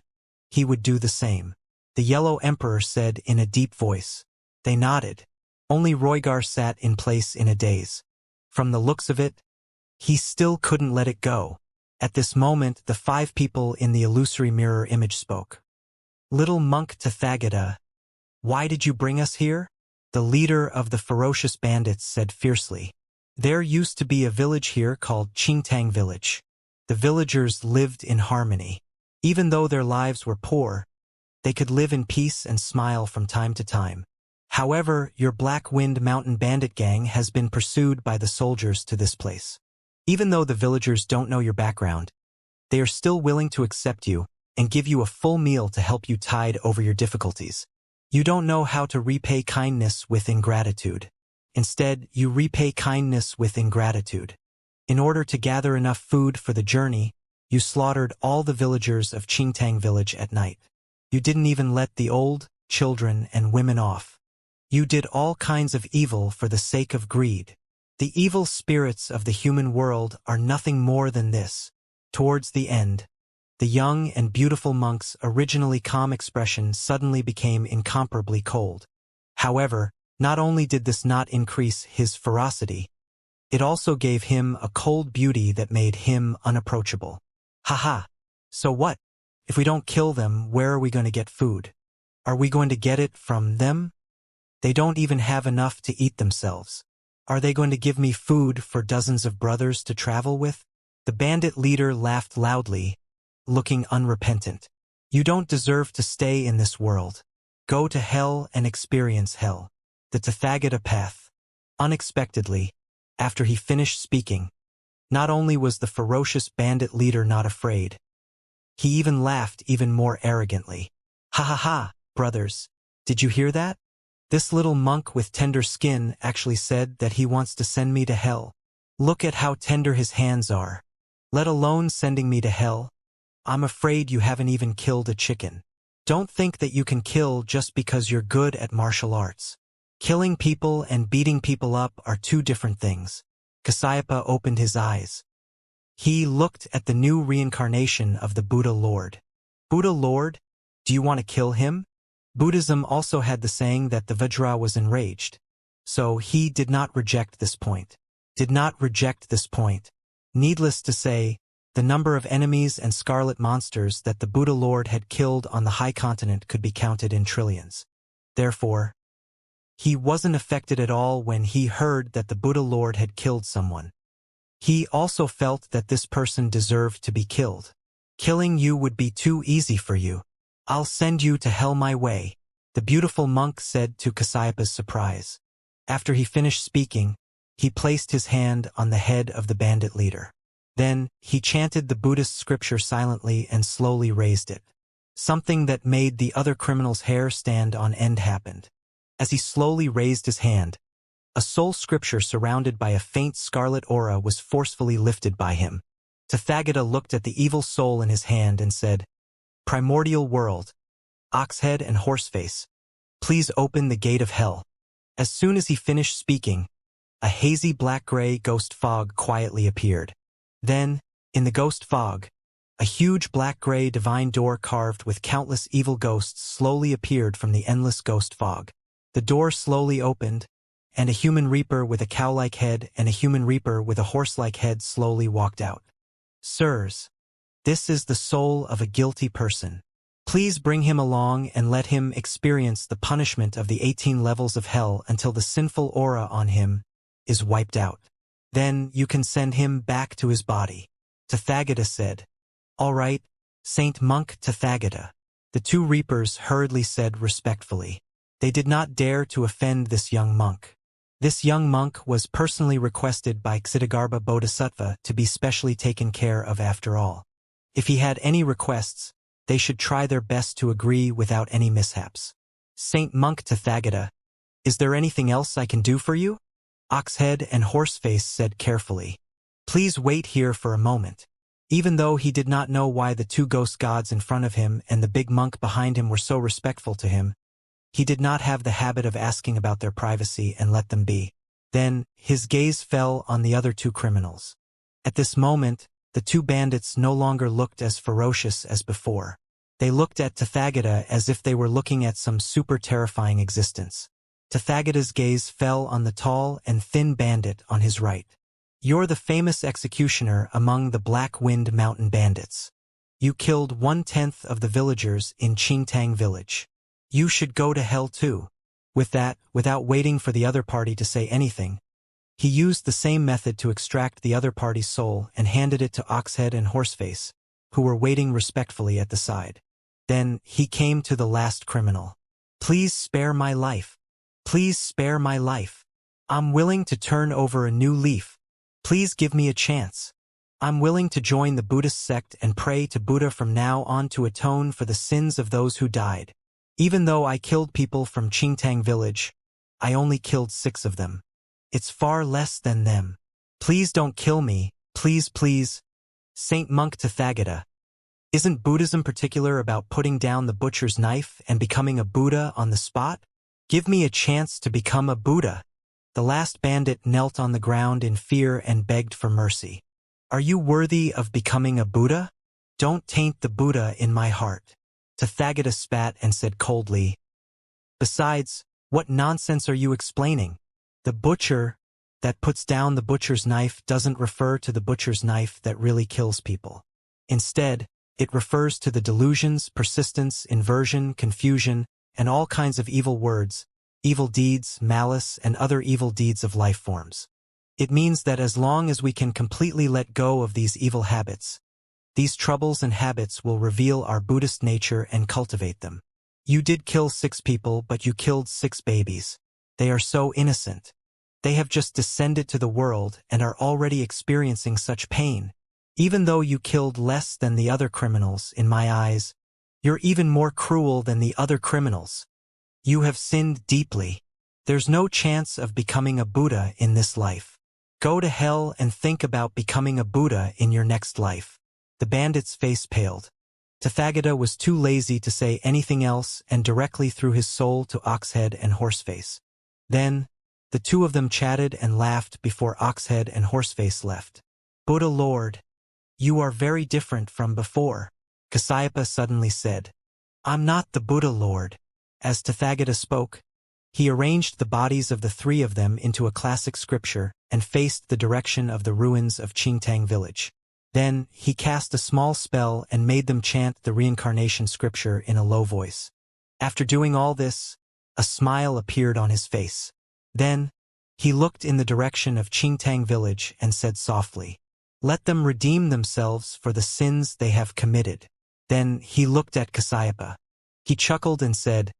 he would do the same. The Yellow Emperor said in a deep voice. They nodded. Only Roygar sat in place in a daze. From the looks of it, he still couldn't let it go. At this moment, the 5 people in the illusory mirror image spoke. Little monk Tathagata, why did you bring us here? The leader of the ferocious bandits said fiercely. There used to be a village here called Qingtang Village. The villagers lived in harmony. Even though their lives were poor, they could live in peace and smile from time to time. However, your Black Wind Mountain bandit gang has been pursued by the soldiers to this place. Even though the villagers don't know your background, they are still willing to accept you and give you a full meal to help you tide over your difficulties. You don't know how to repay kindness with ingratitude. Instead, you repay kindness with ingratitude. In order to gather enough food for the journey, you slaughtered all the villagers of Qingtang Village at night. You didn't even let the old, children, and women off. You did all kinds of evil for the sake of greed. The evil spirits of the human world are nothing more than this. Towards the end, the young and beautiful monk's originally calm expression suddenly became incomparably cold. However, not only did this not increase his ferocity, it also gave him a cold beauty that made him unapproachable. Haha. So what? If we don't kill them, where are we going to get food? Are we going to get it from them? They don't even have enough to eat themselves. Are they going to give me food for dozens of brothers to travel with? The bandit leader laughed loudly, looking unrepentant. You don't deserve to stay in this world. Go to hell and experience hell. The Tathagata path. Unexpectedly, after he finished speaking, not only was the ferocious bandit leader not afraid, he even laughed even more arrogantly. Ha ha ha, brothers, did you hear that? This little monk with tender skin actually said that he wants to send me to hell. Look at how tender his hands are. Let alone sending me to hell. I'm afraid you haven't even killed a chicken. Don't think that you can kill just because you're good at martial arts. Killing people and beating people up are 2 different things. Kasayapa opened his eyes. He looked at the new reincarnation of the Buddha Lord. Buddha Lord? Do you want to kill him? Buddhism also had the saying that the Vajra was enraged. So he did not reject this point. Needless to say, the number of enemies and scarlet monsters that the Buddha Lord had killed on the high continent could be counted in trillions. Therefore, he wasn't affected at all when he heard that the Buddha Lord had killed someone. He also felt that this person deserved to be killed. Killing you would be too easy for you. I'll send you to hell my way, the beautiful monk said to Kasayapa's surprise. After he finished speaking, he placed his hand on the head of the bandit leader. Then, he chanted the Buddhist scripture silently and slowly raised it. Something that made the other criminal's hair stand on end happened. As he slowly raised his hand, a soul scripture surrounded by a faint scarlet aura was forcefully lifted by him. Tathagata looked at the evil soul in his hand and said, Primordial world, Oxhead and Horseface, please open the gate of hell. As soon as he finished speaking, a hazy black-gray ghost fog quietly appeared. Then, in the ghost fog, a huge black-gray divine door carved with countless evil ghosts slowly appeared from the endless ghost fog. The door slowly opened, and a human reaper with a cow-like head and a human reaper with a horse-like head slowly walked out. Sirs, this is the soul of a guilty person. Please bring him along and let him experience the punishment of the 18 levels of hell until the sinful aura on him is wiped out. Then you can send him back to his body. Tathagata said. All right, Saint Monk Tathagata. The 2 reapers hurriedly said respectfully. They did not dare to offend this young monk. This young monk was personally requested by Ksitigarbha Bodhisattva to be specially taken care of after all. If he had any requests, they should try their best to agree without any mishaps. Saint Monk Tathagata, is there anything else I can do for you? Oxhead and Horseface said carefully. Please wait here for a moment. Even though he did not know why the 2 ghost gods in front of him and the big monk behind him were so respectful to him, He did not have the habit of asking about their privacy and let them be. Then, his gaze fell on the other two criminals. At this moment, the two bandits no longer looked as ferocious as before. They looked at Tathagata as if they were looking at some super terrifying existence. Tathagata's gaze fell on the tall and thin bandit on his right. "You're the famous executioner among the Black Wind Mountain bandits. You killed 1/10 of the villagers in Qingtang village. You should go to hell too." With that, without waiting for the other party to say anything, he used the same method to extract the other party's soul and handed it to Oxhead and Horseface, who were waiting respectfully at the side. Then, he came to the last criminal. "Please spare my life. Please spare my life. I'm willing to turn over a new leaf. Please give me a chance. I'm willing to join the Buddhist sect and pray to Buddha from now on to atone for the sins of those who died. Even though I killed people from Qingtang village, I only killed 6 of them. It's far less than them. Please don't kill me, please, please." Saint Monk Tathagata. Isn't Buddhism particular about putting down the butcher's knife and becoming a Buddha on the spot? Give me a chance to become a Buddha. The last bandit knelt on the ground in fear and begged for mercy. "Are you worthy of becoming a Buddha? Don't taint the Buddha in my heart." Tathagata spat and said coldly, "Besides, what nonsense are you explaining? The butcher that puts down the butcher's knife doesn't refer to the butcher's knife that really kills people. Instead, it refers to the delusions, persistence, inversion, confusion, and all kinds of evil words, evil deeds, malice, and other evil deeds of life forms. It means that as long as we can completely let go of these evil habits, these troubles and habits will reveal our Buddhist nature and cultivate them. You did kill 6 people, but you killed 6 babies. They are so innocent. They have just descended to the world and are already experiencing such pain. Even though you killed less than the other criminals, in my eyes, you're even more cruel than the other criminals. You have sinned deeply. There's no chance of becoming a Buddha in this life. Go to hell and think about becoming a Buddha in your next life." The bandit's face paled. Tathagata was too lazy to say anything else and directly threw his soul to Oxhead and Horseface. Then, the two of them chatted and laughed before Oxhead and Horseface left. "Buddha Lord, you are very different from before," Kasyapa suddenly said. "I'm not the Buddha Lord." As Tathagata spoke, he arranged the bodies of the 3 of them into a classic scripture and faced the direction of the ruins of Qingtang village. Then, he cast a small spell and made them chant the Reincarnation scripture in a low voice. After doing all this, a smile appeared on his face. Then, he looked in the direction of Qingtang village and said softly, "Let them redeem themselves for the sins they have committed." Then, he looked at Kasyapa. He chuckled and said,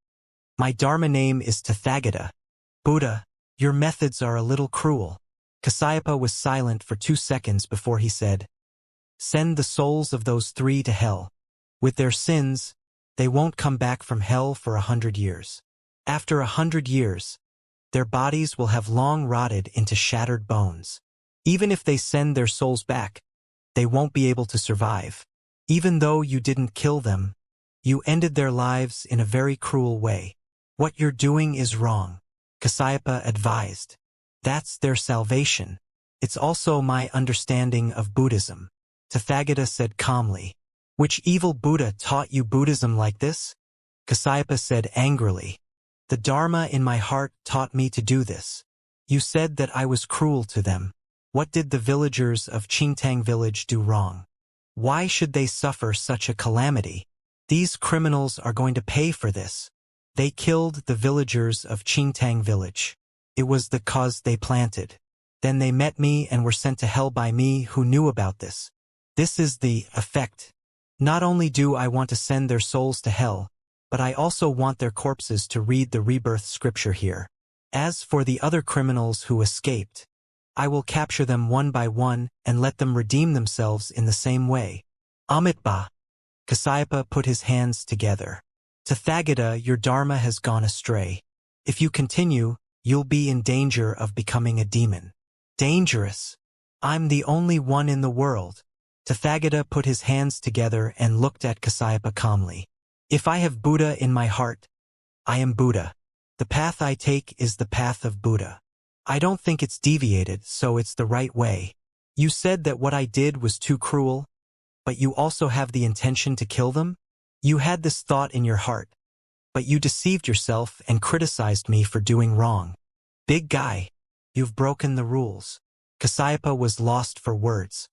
"My Dharma name is Tathagata. Buddha, your methods are a little cruel." Kasyapa was silent for 2 seconds before he said, "Send the souls of those 3 to hell. With their sins, they won't come back from hell for 100 years. After 100 years, their bodies will have long rotted into shattered bones. Even if they send their souls back, they won't be able to survive. Even though you didn't kill them, you ended their lives in a very cruel way. What you're doing is wrong," Kasyapa advised. "That's their salvation. It's also my understanding of Buddhism." Tathagata said calmly. "Which evil Buddha taught you Buddhism like this?" Kasyapa said angrily. "The Dharma in my heart taught me to do this. You said that I was cruel to them. What did the villagers of Qingtang village do wrong? Why should they suffer such a calamity? These criminals are going to pay for this. They killed the villagers of Qingtang village. It was the cause they planted. Then they met me and were sent to hell by me who knew about this. This is the effect. Not only do I want to send their souls to hell, but I also want their corpses to read the rebirth scripture here. As for the other criminals who escaped, I will capture them one by one and let them redeem themselves in the same way." Amitabha. Kasyapa put his hands together. "Tathagata, your Dharma has gone astray. If you continue, you'll be in danger of becoming a demon." "Dangerous? I'm the only one in the world." Tathagata put his hands together and looked at Kasyapa calmly. "If I have Buddha in my heart, I am Buddha. The path I take is the path of Buddha. I don't think it's deviated, so it's the right way. You said that what I did was too cruel, but you also have the intention to kill them? You had this thought in your heart, but you deceived yourself and criticized me for doing wrong. Big guy, you've broken the rules. Kasyapa was lost for words.